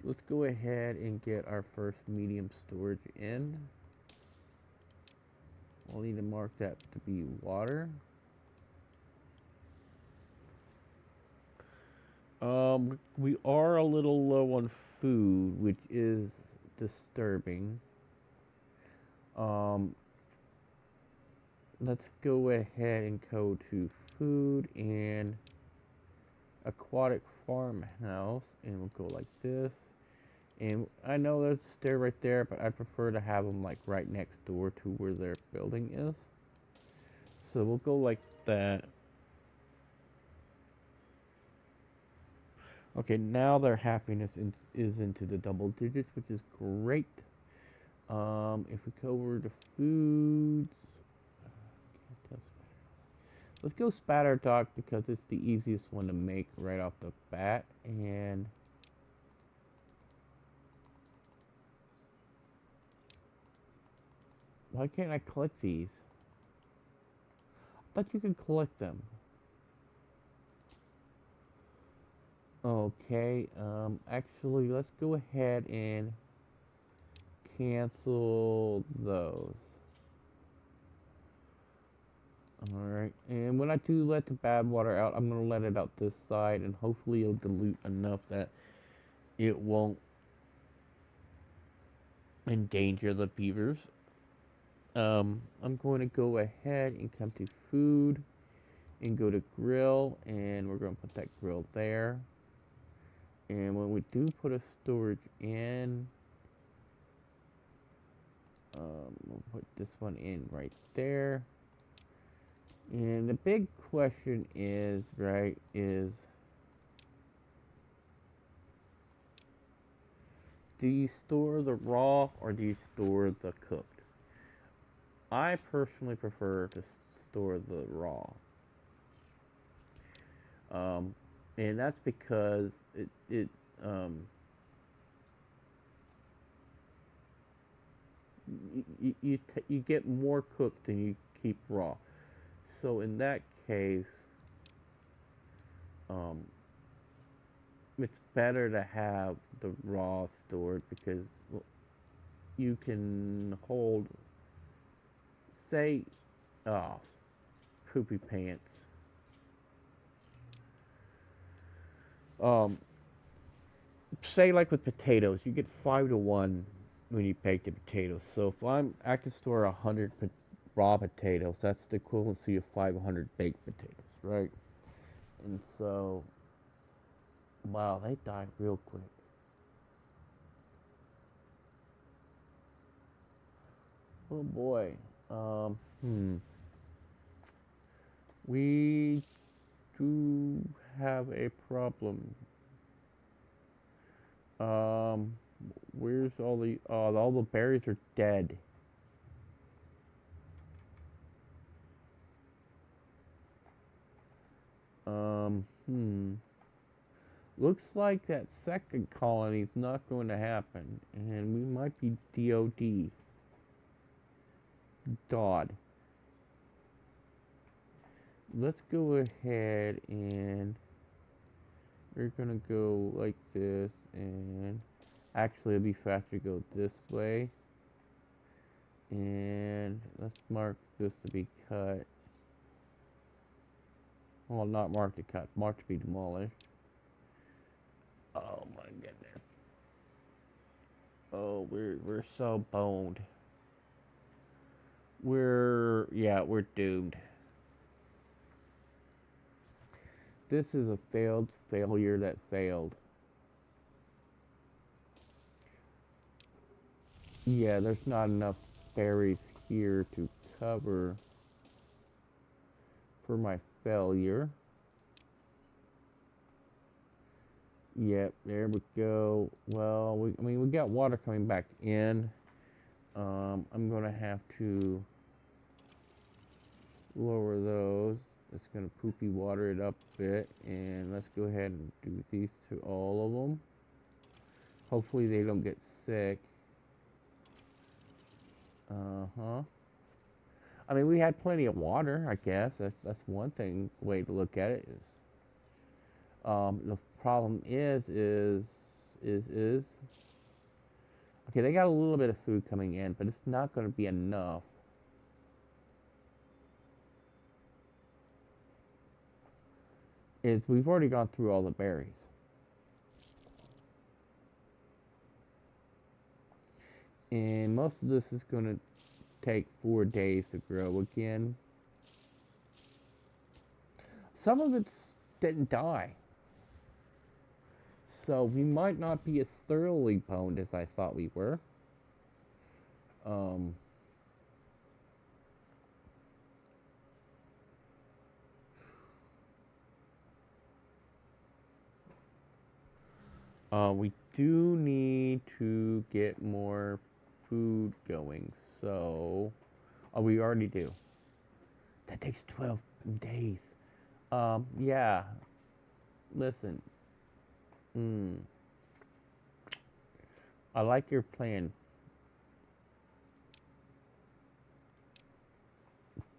Let's go ahead and get our first medium storage in. I'll need to mark that to be water. We are a little low on food, which is disturbing. Let's go ahead and go to food and aquatic farmhouse, and we'll go like this. And I know there's a stair right there, but I prefer to have them like right next door to where their building is. So we'll go like that. Okay, now their happiness is into the double digits, which is great. If we go over to foods, let's go spatter talk because it's the easiest one to make right off the bat. And why can't I collect these? I thought you could collect them. Okay, actually, let's go ahead and cancel those. Alright, and when I do let the bad water out, I'm going to let it out this side, and hopefully it'll dilute enough that it won't endanger the beavers. I'm going to go ahead and come to food and go to grill, and we're going to put that grill there. And when we do put a storage in, we'll put this one in right there. And the big question is, right, is do you store the raw or do you store the cooked? I personally prefer to store the raw. And that's because you get more cooked than you keep raw. So in that case, it's better to have the raw stored because you can hold, say, poopy pants. Say like with potatoes, you get 5 to 1 when you bake the potatoes. So if I can store 100 raw potatoes, that's the equivalency of 500 baked potatoes, right? And so, wow, they died real quick. Oh boy. We do have a problem. Where's all the berries are dead. Looks like that second colony is not going to happen, and we might be DOD. Dodd. Let's go ahead and we're gonna go like this, and actually it'll be faster to go this way. And let's mark this to be cut. Well, not mark to cut, mark to be demolished. Oh my goodness. Oh, we're so boned. We're doomed. This is a failed failure that failed. Yeah, there's not enough berries here to cover for my failure. Yep, there we go. Well, I mean, we got water coming back in. I'm gonna have to lower those. It's gonna poopy water it up a bit, and let's go ahead and do these to all of them. Hopefully they don't get sick. Uh-huh. I mean, we had plenty of water, I guess. That's one thing, way to look at it is. The problem is, okay, they got a little bit of food coming in, but it's not going to be enough. We've already gone through all the berries. And most of this is going to take 4 days to grow again. Some of it didn't die. So we might not be as thoroughly boned as I thought we were. We do need to get more food going. So, we already do. That takes 12 days. Yeah. Listen. I like your plan.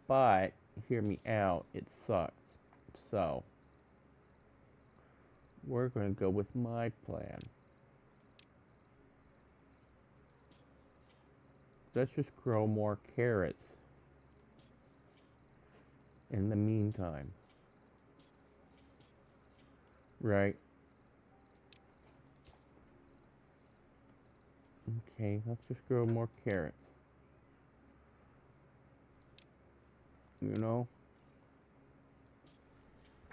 But, hear me out, it sucks. So, we're going to go with my plan. Let's just grow more carrots in the meantime. Right? Okay, let's just grow more carrots. You know?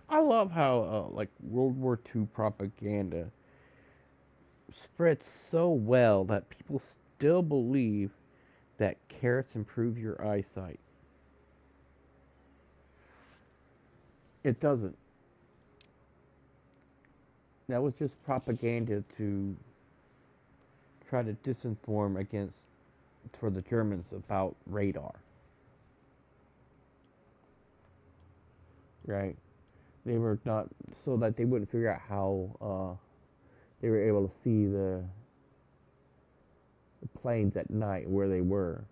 I love how, like, World War II propaganda spreads so well that people still believe that carrots improve your eyesight. It doesn't. That was just propaganda to try to disinform for the Germans about radar. Right? They were not, so that they wouldn't figure out how they were able to see the planes at night where they were.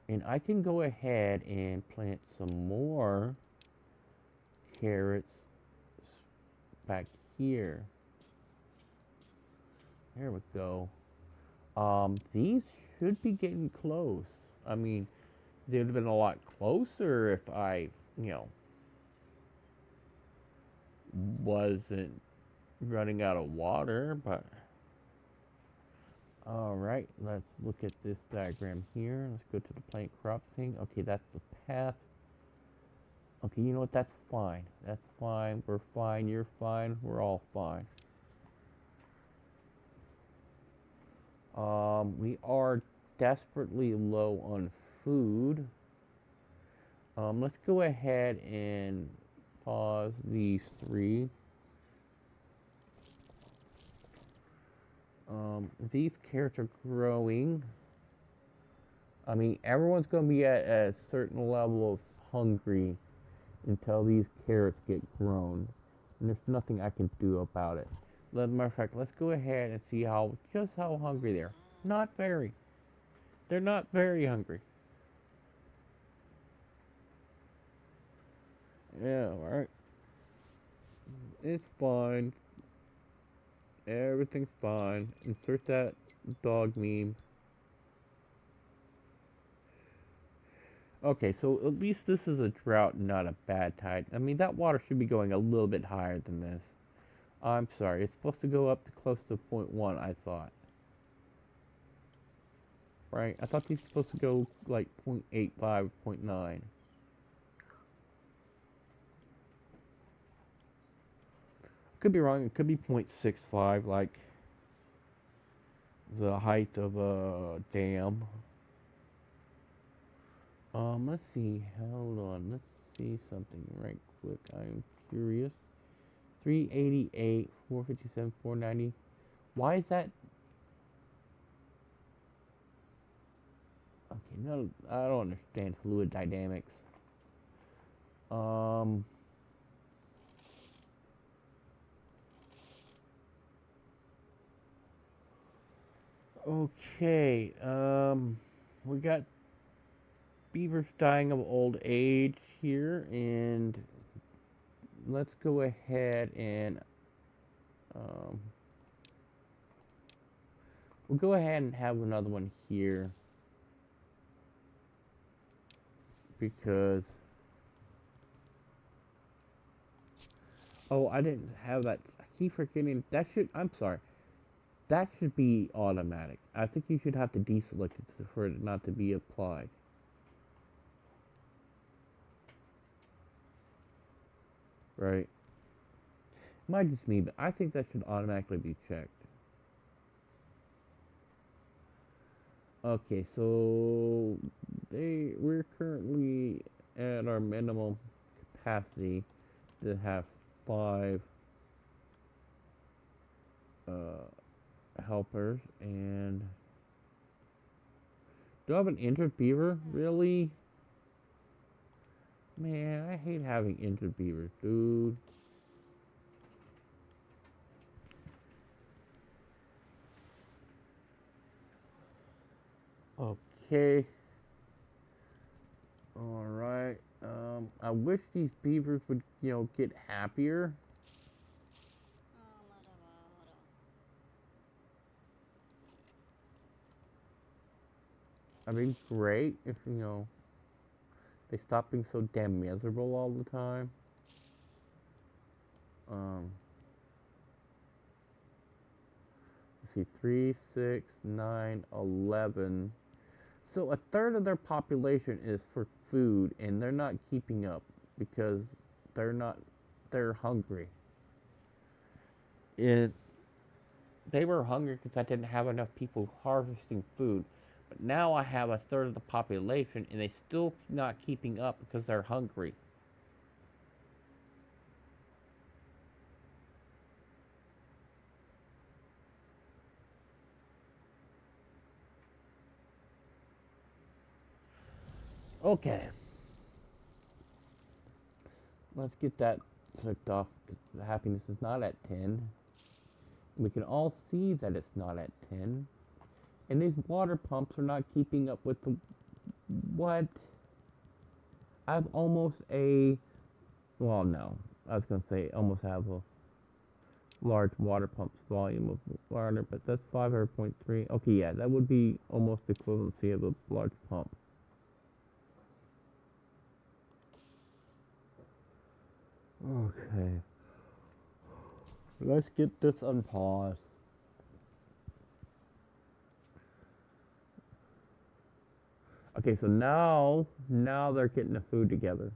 And I can go ahead and plant some more carrots back here. There we go. These should be getting close. I mean, they would have been a lot closer if I, wasn't running out of water, but alright, let's look at this diagram here. Let's go to the plant crop thing. Okay, that's the path. Okay, you know what? That's fine. That's fine. We're fine. You're fine. We're all fine. We are desperately low on food. Let's go ahead and pause these 3. These carrots are growing. I mean, everyone's going to be at a certain level of hungry until these carrots get grown. And there's nothing I can do about it. As a matter of fact, let's go ahead and see just how hungry they are. Not very. They're not very hungry. Yeah, alright. It's fine. Everything's fine. Insert that dog meme. Okay, so at least this is a drought, not a bad tide. I mean, that water should be going a little bit higher than this. I'm sorry, it's supposed to go up to close to 0.1, I thought. Right? I thought these were supposed to go like 0.85, 0.9. Could be wrong, it could be 0.65, like the height of a dam. Let's see. Hold on. Let's see something right quick. I'm curious. 388, 457, 490. Why is that? Okay, no, I don't understand fluid dynamics. Um, okay, we got beavers dying of old age here, and let's go ahead and, um, we'll go ahead and have another one here, because, oh, I didn't have that, I keep forgetting, I'm sorry. That should be automatic. I think you should have to deselect it for it not to be applied. Right? Might just me, but I think that should automatically be checked. Okay, so we're currently at our minimum capacity to have 5 helpers, and do I have an injured beaver? Really? Man, I hate having injured beavers, dude. Okay. Alright. I wish these beavers would, get happier. I mean, great if, they stop being so damn miserable all the time. Let's see, 3, 6, 9, 11. So a third of their population is for food, and they're not keeping up because they're hungry. They were hungry because I didn't have enough people harvesting food. But now I have a third of the population, and they still not keeping up because they're hungry. Okay. Let's get that clicked off. The happiness is not at 10. We can all see that it's not at 10. And these water pumps are not keeping up with the... What? I have almost a... Well, no. I was going to say almost have a large water pump's volume of water, but that's 500.3. Okay, yeah, that would be almost the equivalency of a large pump. Okay. Let's get this unpaused. Okay, so now they're getting the food together.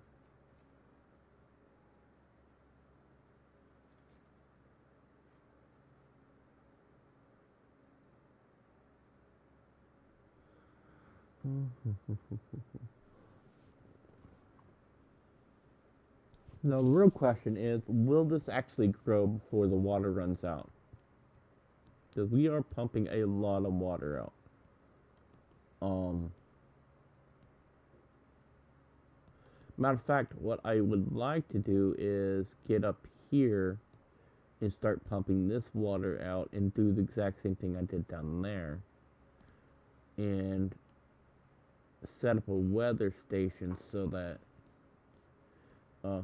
Now, the real question is, will this actually grow before the water runs out? Because we are pumping a lot of water out. Matter of fact, what I would like to do is get up here and start pumping this water out and do the exact same thing I did down there. And set up a weather station so that,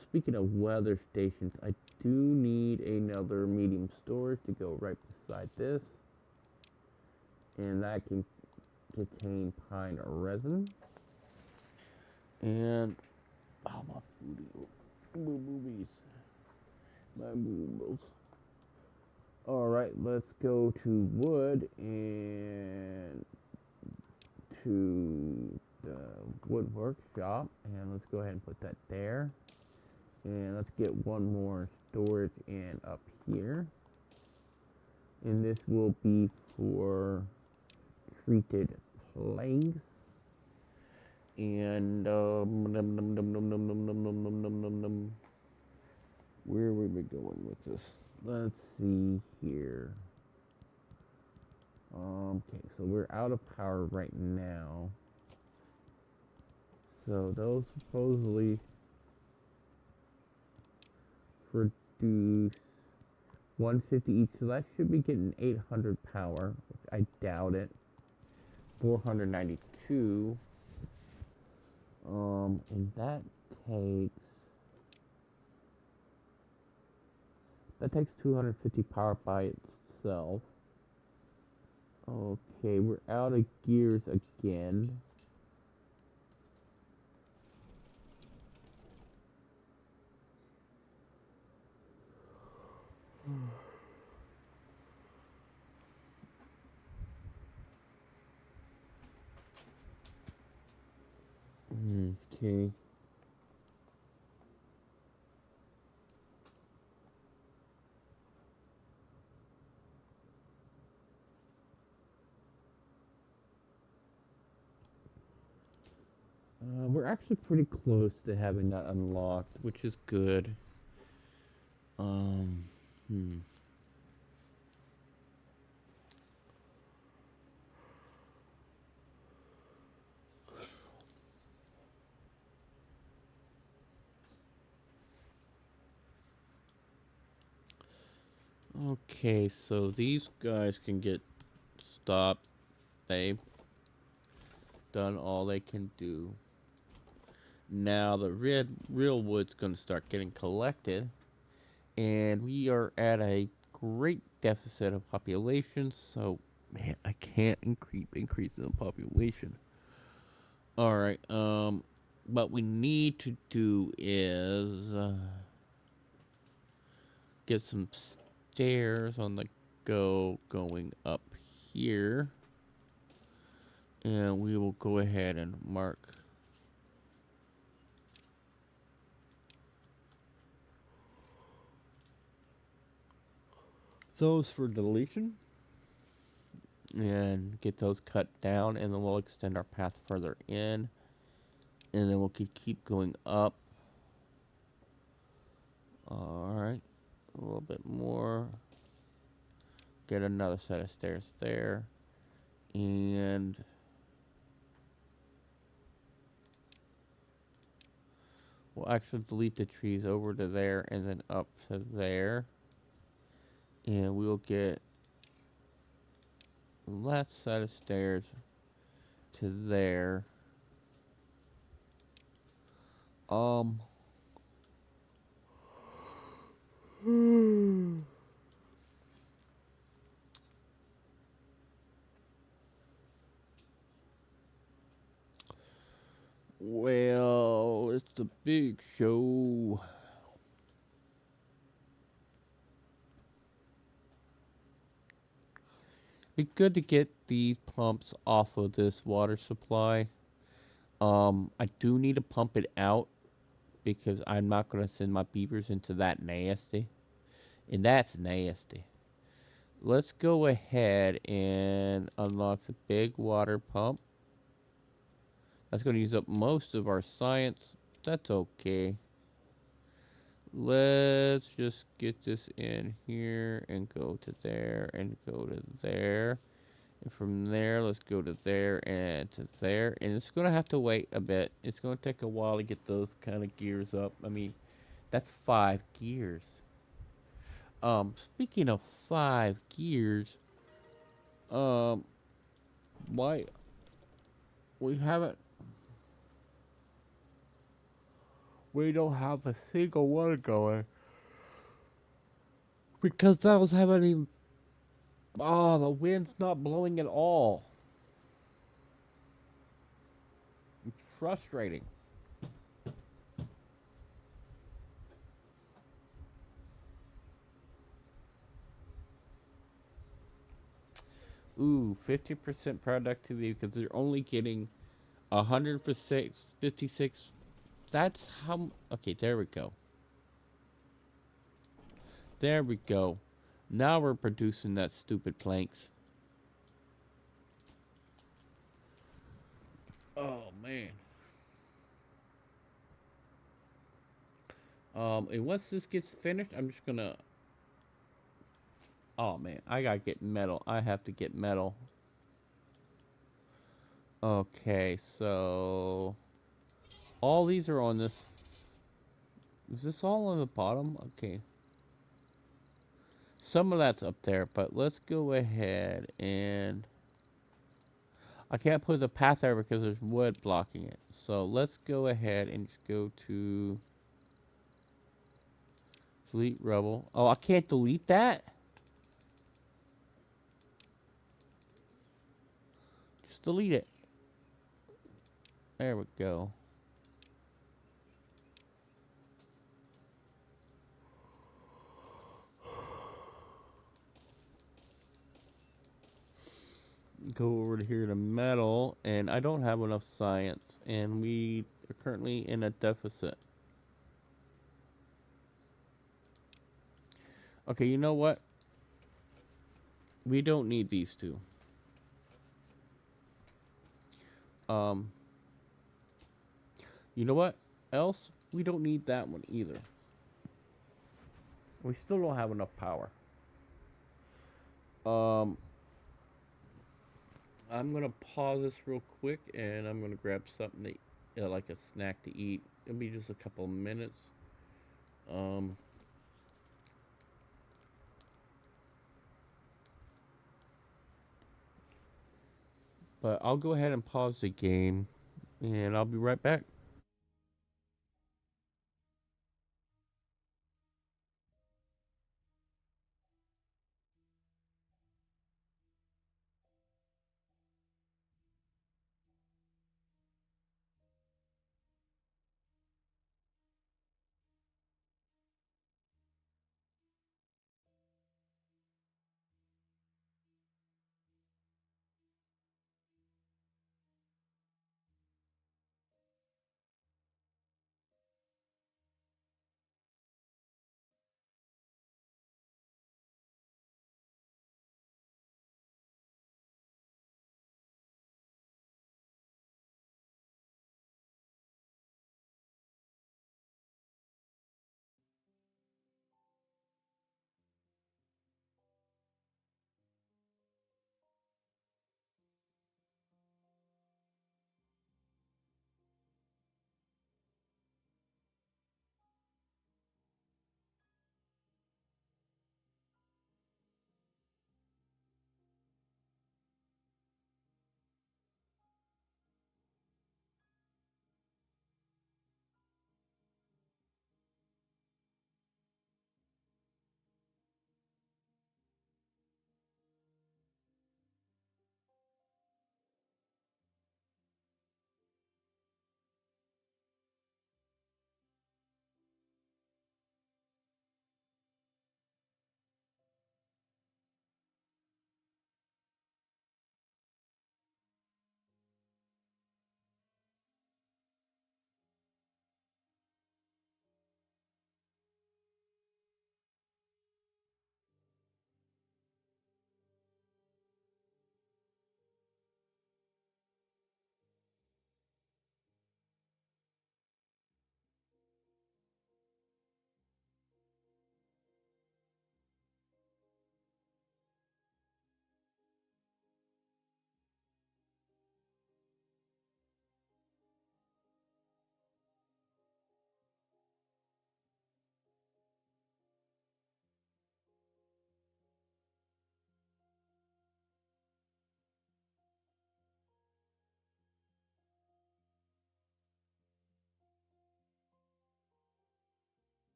speaking of weather stations, I do need another medium storage to go right beside this. And that can contain pine resin. And, oh, my boobies. My boobies. Alright, let's go to wood and to the wood workshop. And let's go ahead and put that there. And let's get one more storage in up here. And this will be for treated planks. And where were we going with this? Let's see here. Okay, so we're out of power right now. So those supposedly produce 150 each, so that should be getting 800 power. I doubt it. 492. And that takes 250 power by itself. Okay, we're out of gears again. Okay. We're actually pretty close to having that unlocked, which is good. Um, hmm. Okay, so these guys can get stopped. They've done all they can do. Now the real wood's going to start getting collected, and we are at a great deficit of population. So, man, I can't increase the population. All right. What we need to do is get some stairs on the go going up here, and we will go ahead and mark those for deletion and get those cut down, and then we'll extend our path further in, and then we'll keep going up. Alright, a little bit more, get another set of stairs there, and we'll actually delete the trees over to there and then up to there, and we'll get that set of stairs to there. Well, it's the big show. Be good to get these pumps off of this water supply. I do need to pump it out because I'm not going to send my beavers into that nasty. And that's nasty. Let's go ahead and unlock the big water pump. That's going to use up most of our science. That's okay. Let's just get this in here and go to there and go to there. And from there, let's go to there and to there. And it's going to have to wait a bit. It's going to take a while to get those kind of gears up. I mean, that's 5 gears. Speaking of 5 gears, why we don't have a single one going because those haven't even. Oh, the wind's not blowing at all. It's frustrating. Ooh, 50% productivity because they're only getting 156. That's how. Okay, there we go. There we go. Now we're producing that stupid planks. Oh, man. And once this gets finished, I'm just gonna. Oh man, I gotta get metal. I have to get metal. Okay, so all these are on this. Is this all on the bottom? Okay. Some of that's up there, but let's go ahead and I can't put the path there because there's wood blocking it. So let's go ahead and just go to delete rubble. Oh, I can't delete that? Just delete it. There we go. Go over to here to metal, and I don't have enough science, and we are currently in a deficit. Okay, you know what? We don't need these two. Um, you know what else? We don't need that one either. We still don't have enough power. Um, I'm gonna pause this real quick, and I'm gonna grab something to, like a snack to eat. It'll be just a couple of minutes. Um, but I'll go ahead and pause the game, and I'll be right back.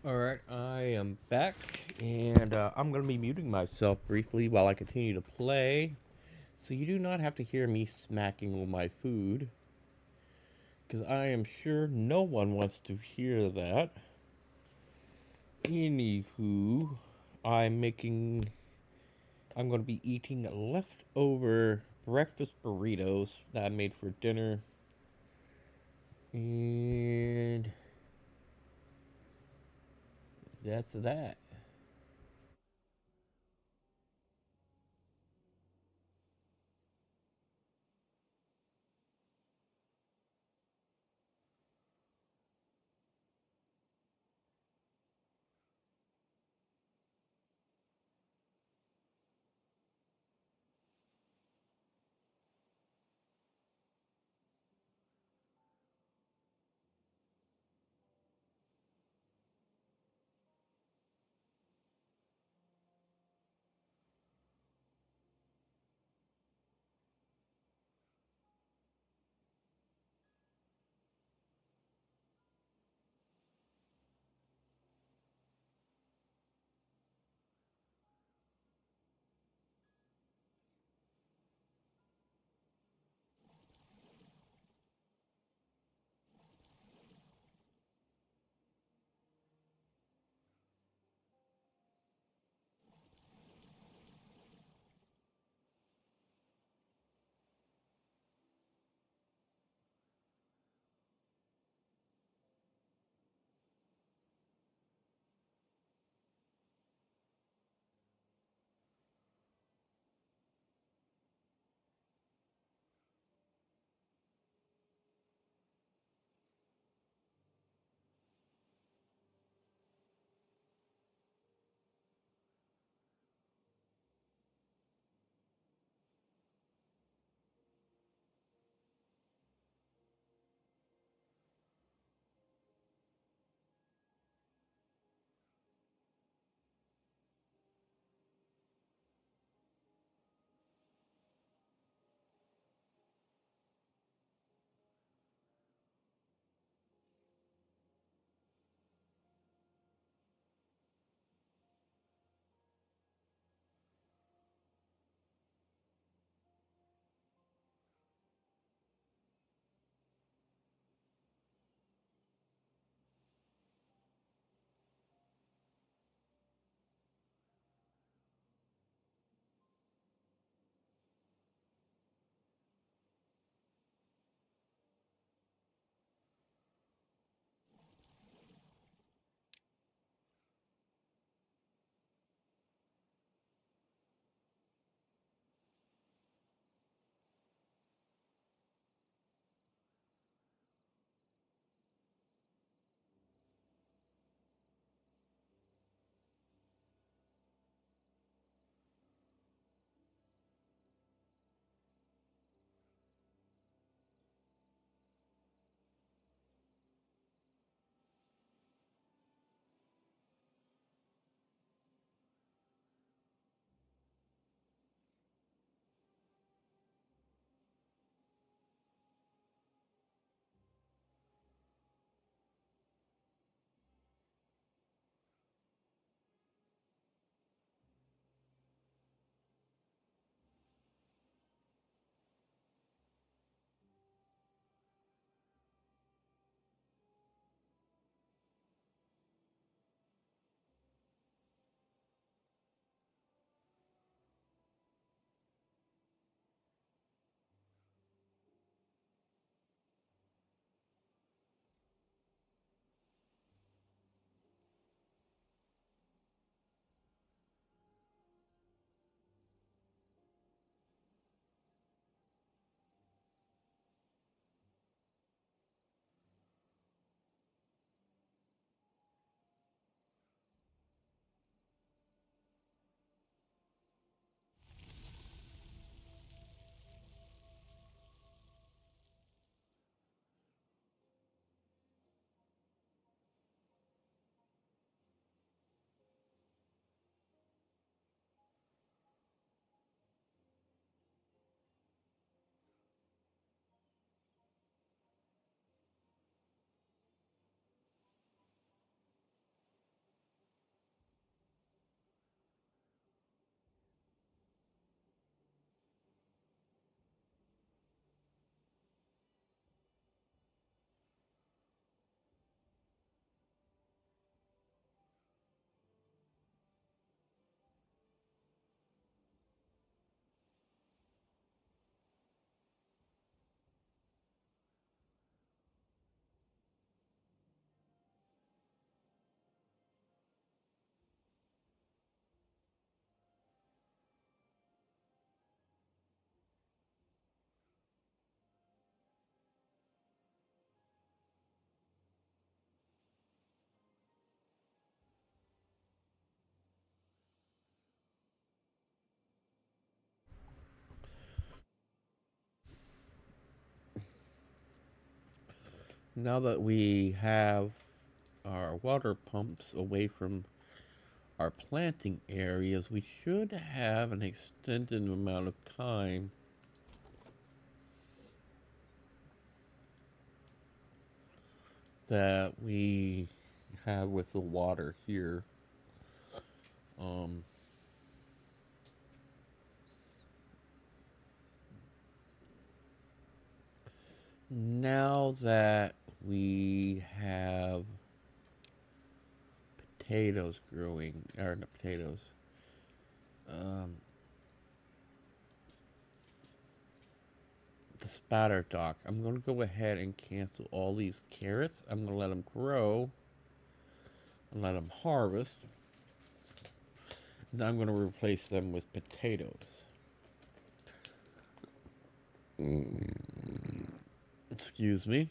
Alright, I am back, and I'm going to be muting myself briefly while I continue to play, so you do not have to hear me smacking with my food, because I am sure no one wants to hear that. Anywho, I'm going to be eating leftover breakfast burritos that I made for dinner, and that's that. Now that we have our water pumps away from our planting areas, we should have an extended amount of time that we have with the water here. Um, Now that we have potatoes growing, or not potatoes, um, the spatter dock, I'm going to go ahead and cancel all these carrots. I'm going to let them grow and let them harvest. Then I'm going to replace them with potatoes. Excuse me.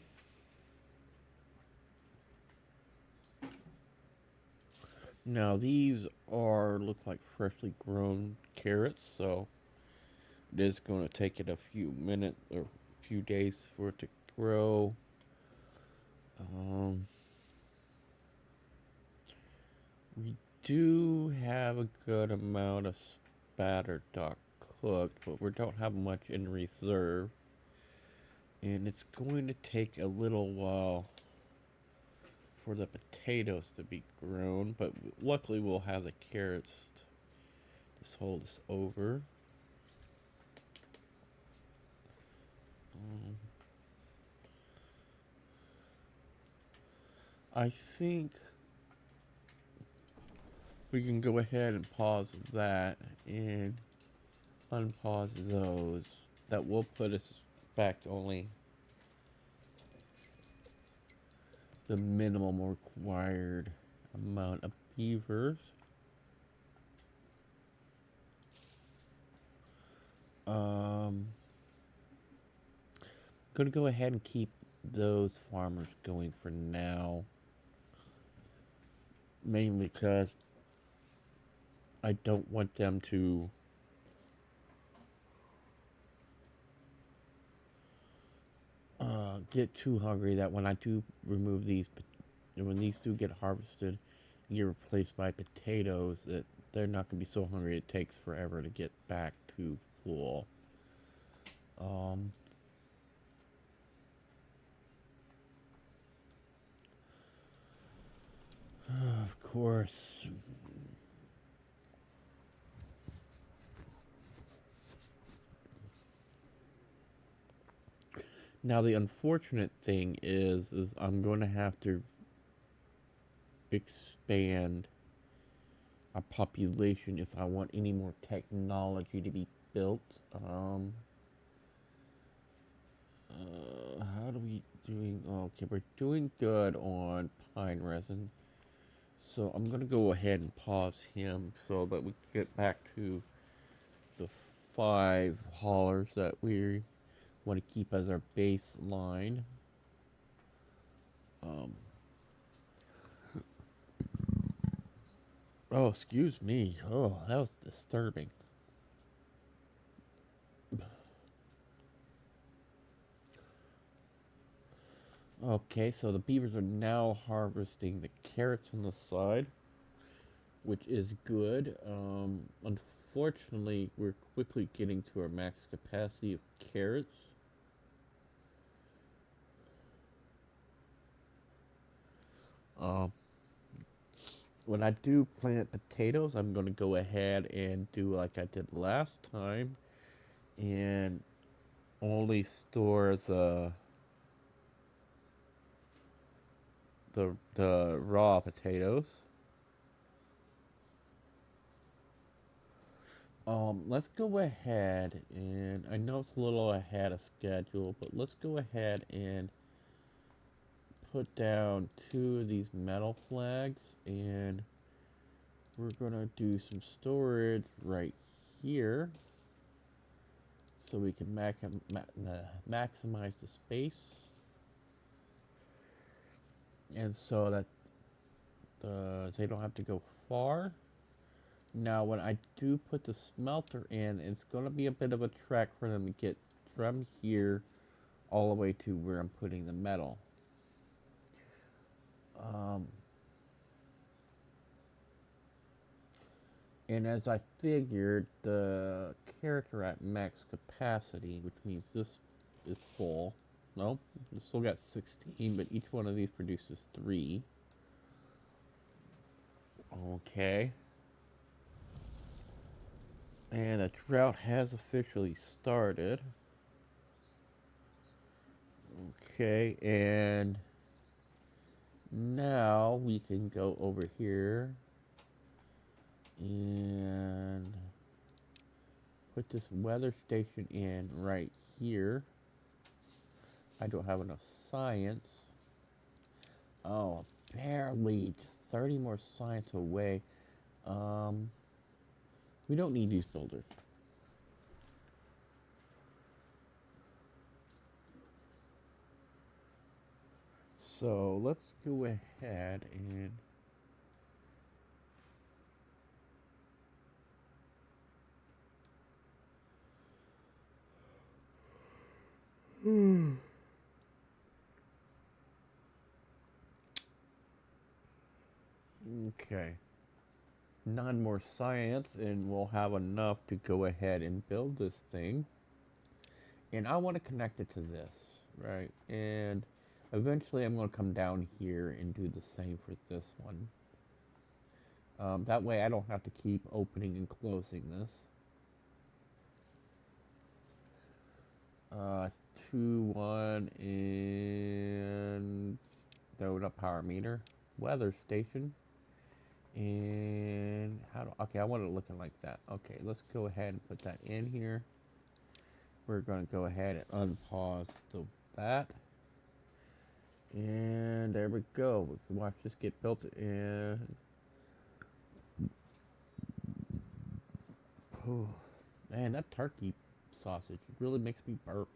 Now these look like freshly grown carrots, so it is going to take it a few minutes or a few days for it to grow. We do have a good amount of spatter duck cooked, but we don't have much in reserve. And it's going to take a little while for the potatoes to be grown, but luckily we'll have the carrots to just hold this over. I think we can go ahead and pause that and unpause those. That will put us back to only the minimum required amount of beavers. Gonna go ahead and keep those farmers going for now. Mainly because I don't want them to get too hungry that when I do remove these, when these do get harvested and get replaced by potatoes, that they're not going to be so hungry it takes forever to get back to full. Of course. Now the unfortunate thing is I'm going to have to expand our population if I want any more technology to be built. How do we doing? Okay, we're doing good on pine resin. So I'm gonna go ahead and pause him so that we can get back to the 5 haulers that we want to keep as our baseline. Oh, excuse me. Oh, that was disturbing. Okay, so the beavers are now harvesting the carrots on the side, which is good. Unfortunately, we're quickly getting to our max capacity of carrots. Um, when I do plant potatoes, I'm going to go ahead and do like I did last time and only store the raw potatoes. Let's go ahead and I know it's a little ahead of schedule, but let's go ahead and put down 2 of these metal flags and we're gonna do some storage right here so we can maximize the space and so that they don't have to go far. Now when I do put the smelter in, it's going to be a bit of a trek for them to get from here all the way to where I'm putting the metal. Um, and as I figured, the carrots are at max capacity, which means this is full. Nope, we still got 16, but each one of these produces 3. Okay. And the drought has officially started. Okay, and now we can go over here and put this weather station in right here. I don't have enough science. Oh, barely. Just 30 more science away. We don't need these builders. So let's go ahead and okay. 9 more science and we'll have enough to go ahead and build this thing. And I want to connect it to this, right? And eventually I'm going to come down here and do the same for this one. That way I don't have to keep opening and closing this. 2, 1, and donut power meter, weather station, and okay, I want it looking like that. Okay, let's go ahead and put that in here. We're going to go ahead and unpause that. And there we go. We can watch this get built in. Oh, man, that turkey sausage really makes me burp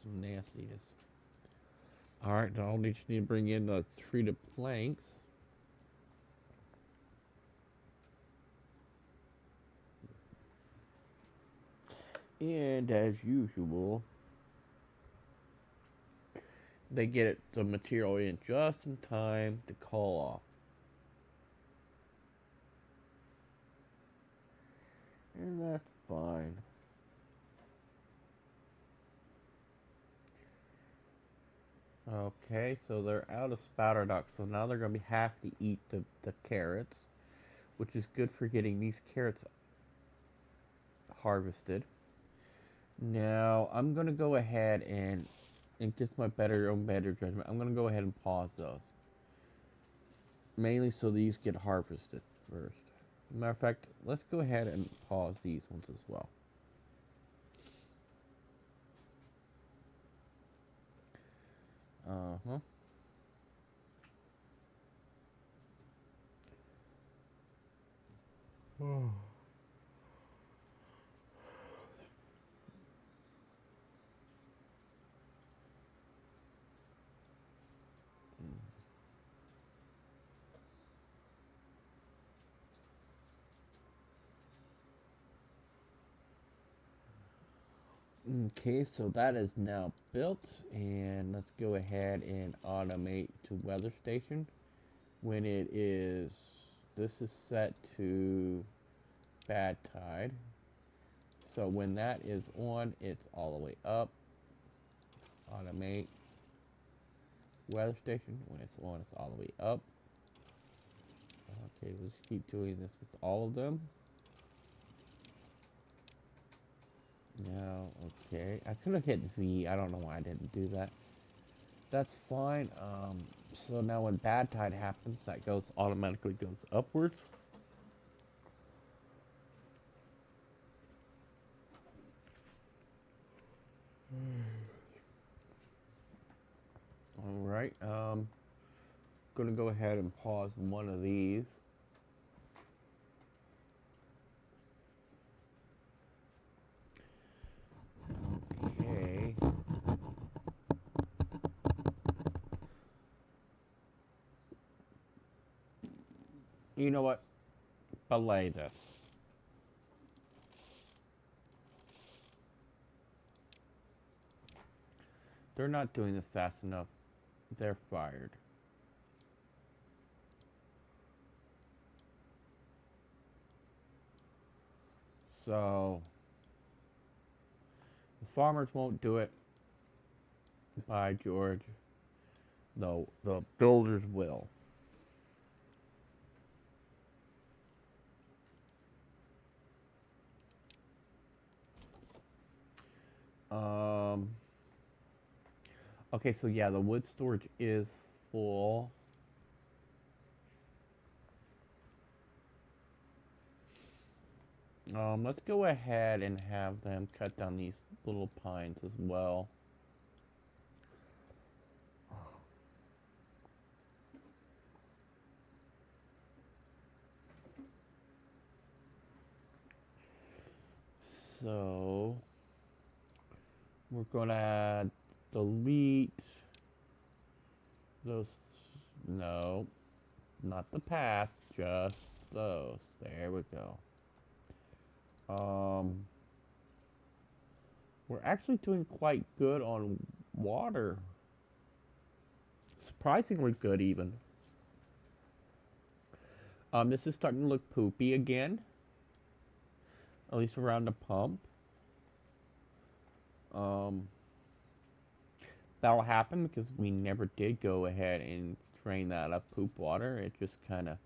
some nastiness. Alright, now I'll need to bring in the treated planks. And as usual, they get the material in just in time to call off. And that's fine. Okay, so they're out of spouter ducks, so now they're going to have to eat the carrots, which is good for getting these carrots harvested. Now, I'm going to go ahead and just my better judgment, I'm going to go ahead and pause those. Mainly so these get harvested first. Matter of fact, let's go ahead and pause these ones as well. Uh-huh. Oh. Okay, so that is now built, and let's go ahead and automate to weather station. When it is, this is set to bad tide. So when that is on, it's all the way up. Automate weather station. When it's on, it's all the way up. Okay, let's keep doing this with all of them. Now, okay, I could have hit V. I don't know why I didn't do that. That's fine. So now when bad tide happens, that automatically goes upwards. All right. Gonna go ahead and pause one of these. Okay. You know what? Belay this. They're not doing this fast enough. They're fired. So the farmers won't do it. By George, the builders will. Um. Okay, so yeah, the wood storage is full. Let's go ahead and have them cut down these little pines as well. So we're gonna delete those. No, not the path, just those. There we go. We're actually doing quite good on water. Surprisingly good, even. This is starting to look poopy again. At least around the pump. That'll happen because we never did go ahead and drain that up poop water. It just kind of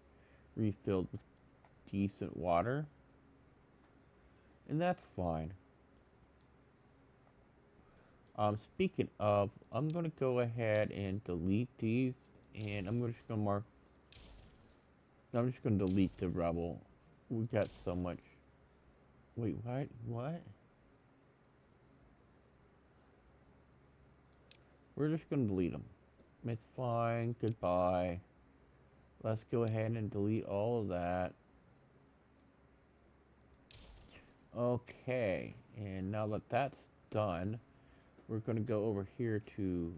refilled with decent water. And that's fine. Speaking of, I'm going to go ahead and delete these. And I'm just going to mark. I'm just going to delete the rubble. We got so much. Wait, what? What? We're just going to delete them. It's fine. Goodbye. Let's go ahead and delete all of that. Okay. And now that that's done, we're going to go over here to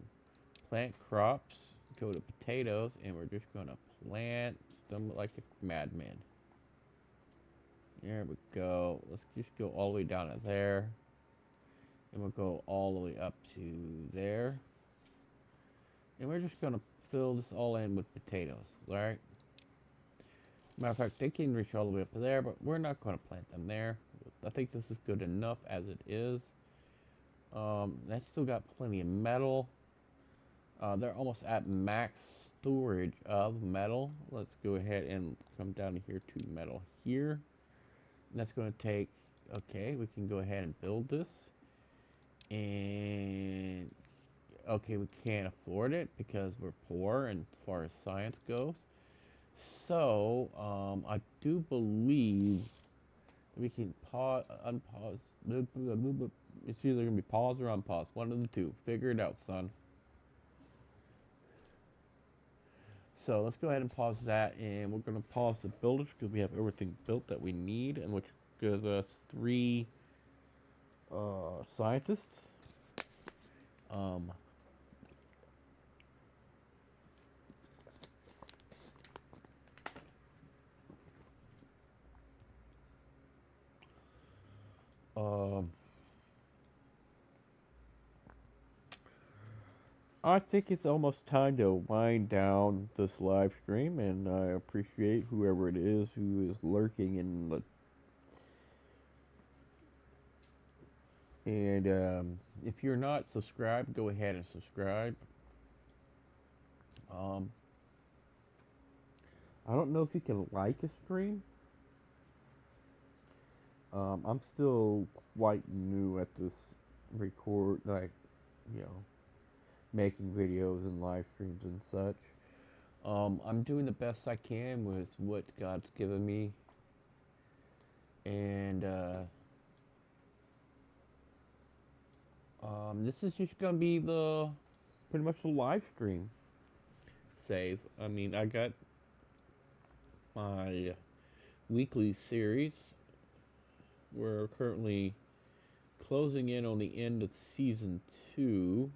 plant crops, go to potatoes, and we're just going to plant them like a madman. There we go. Let's just go all the way down to there. And we'll go all the way up to there. And we're just going to fill this all in with potatoes, alright? Matter of fact, they can reach all the way up to there, but we're not going to plant them there. I think this is good enough as it is. That's still got plenty of metal. They're almost at max storage of metal. Let's go ahead and come down to here to metal here. And that's going to take, okay, we can go ahead and build this. And, okay, we can't afford it because we're poor and as far as science goes. So, I do believe we can pause, unpause. It's either going to be pause or unpause. One of the two. Figure it out, son. So let's go ahead and pause that, and we're going to pause the builders because we have everything built that we need, and which gives us 3 scientists. I think it's almost time to wind down this live stream, and I appreciate whoever it is who is lurking in the. And if you're not subscribed, go ahead and subscribe. I don't know if you can like a stream. I'm still quite new at this making videos and live streams and such. I'm doing the best I can with what God's given me. And this is just gonna be pretty much the live stream save. I mean, I got my weekly series. We're currently closing in on the end of season 2.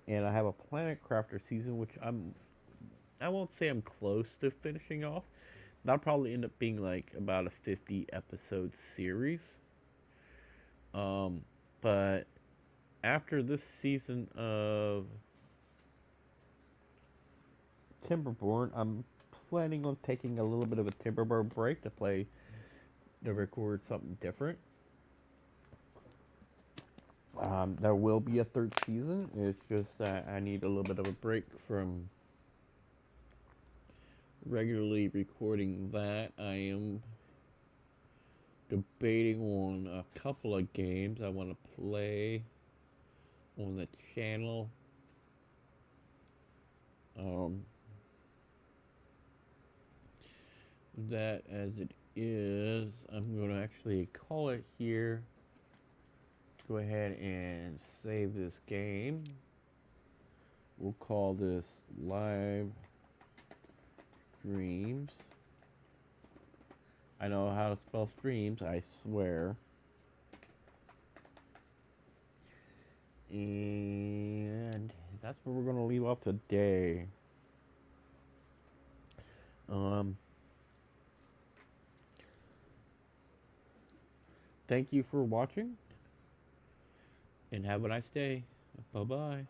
And I have a Planet Crafter season, which I won't say I'm close to finishing off. That'll probably end up being like about a 50 episode series. But after this season of Timberborn, I'm planning on taking a little bit of a Timberborn break to play to record something different. There will be a third season. It's just that I need a little bit of a break from regularly recording that. I am debating on a couple of games I want to play on the channel. That as it is, I'm going to actually call it here. Go ahead and save this game. We'll call this live streams. I know how to spell streams, I swear. And that's where we're going to leave off today. Thank you for watching, and have a nice day. Bye-bye.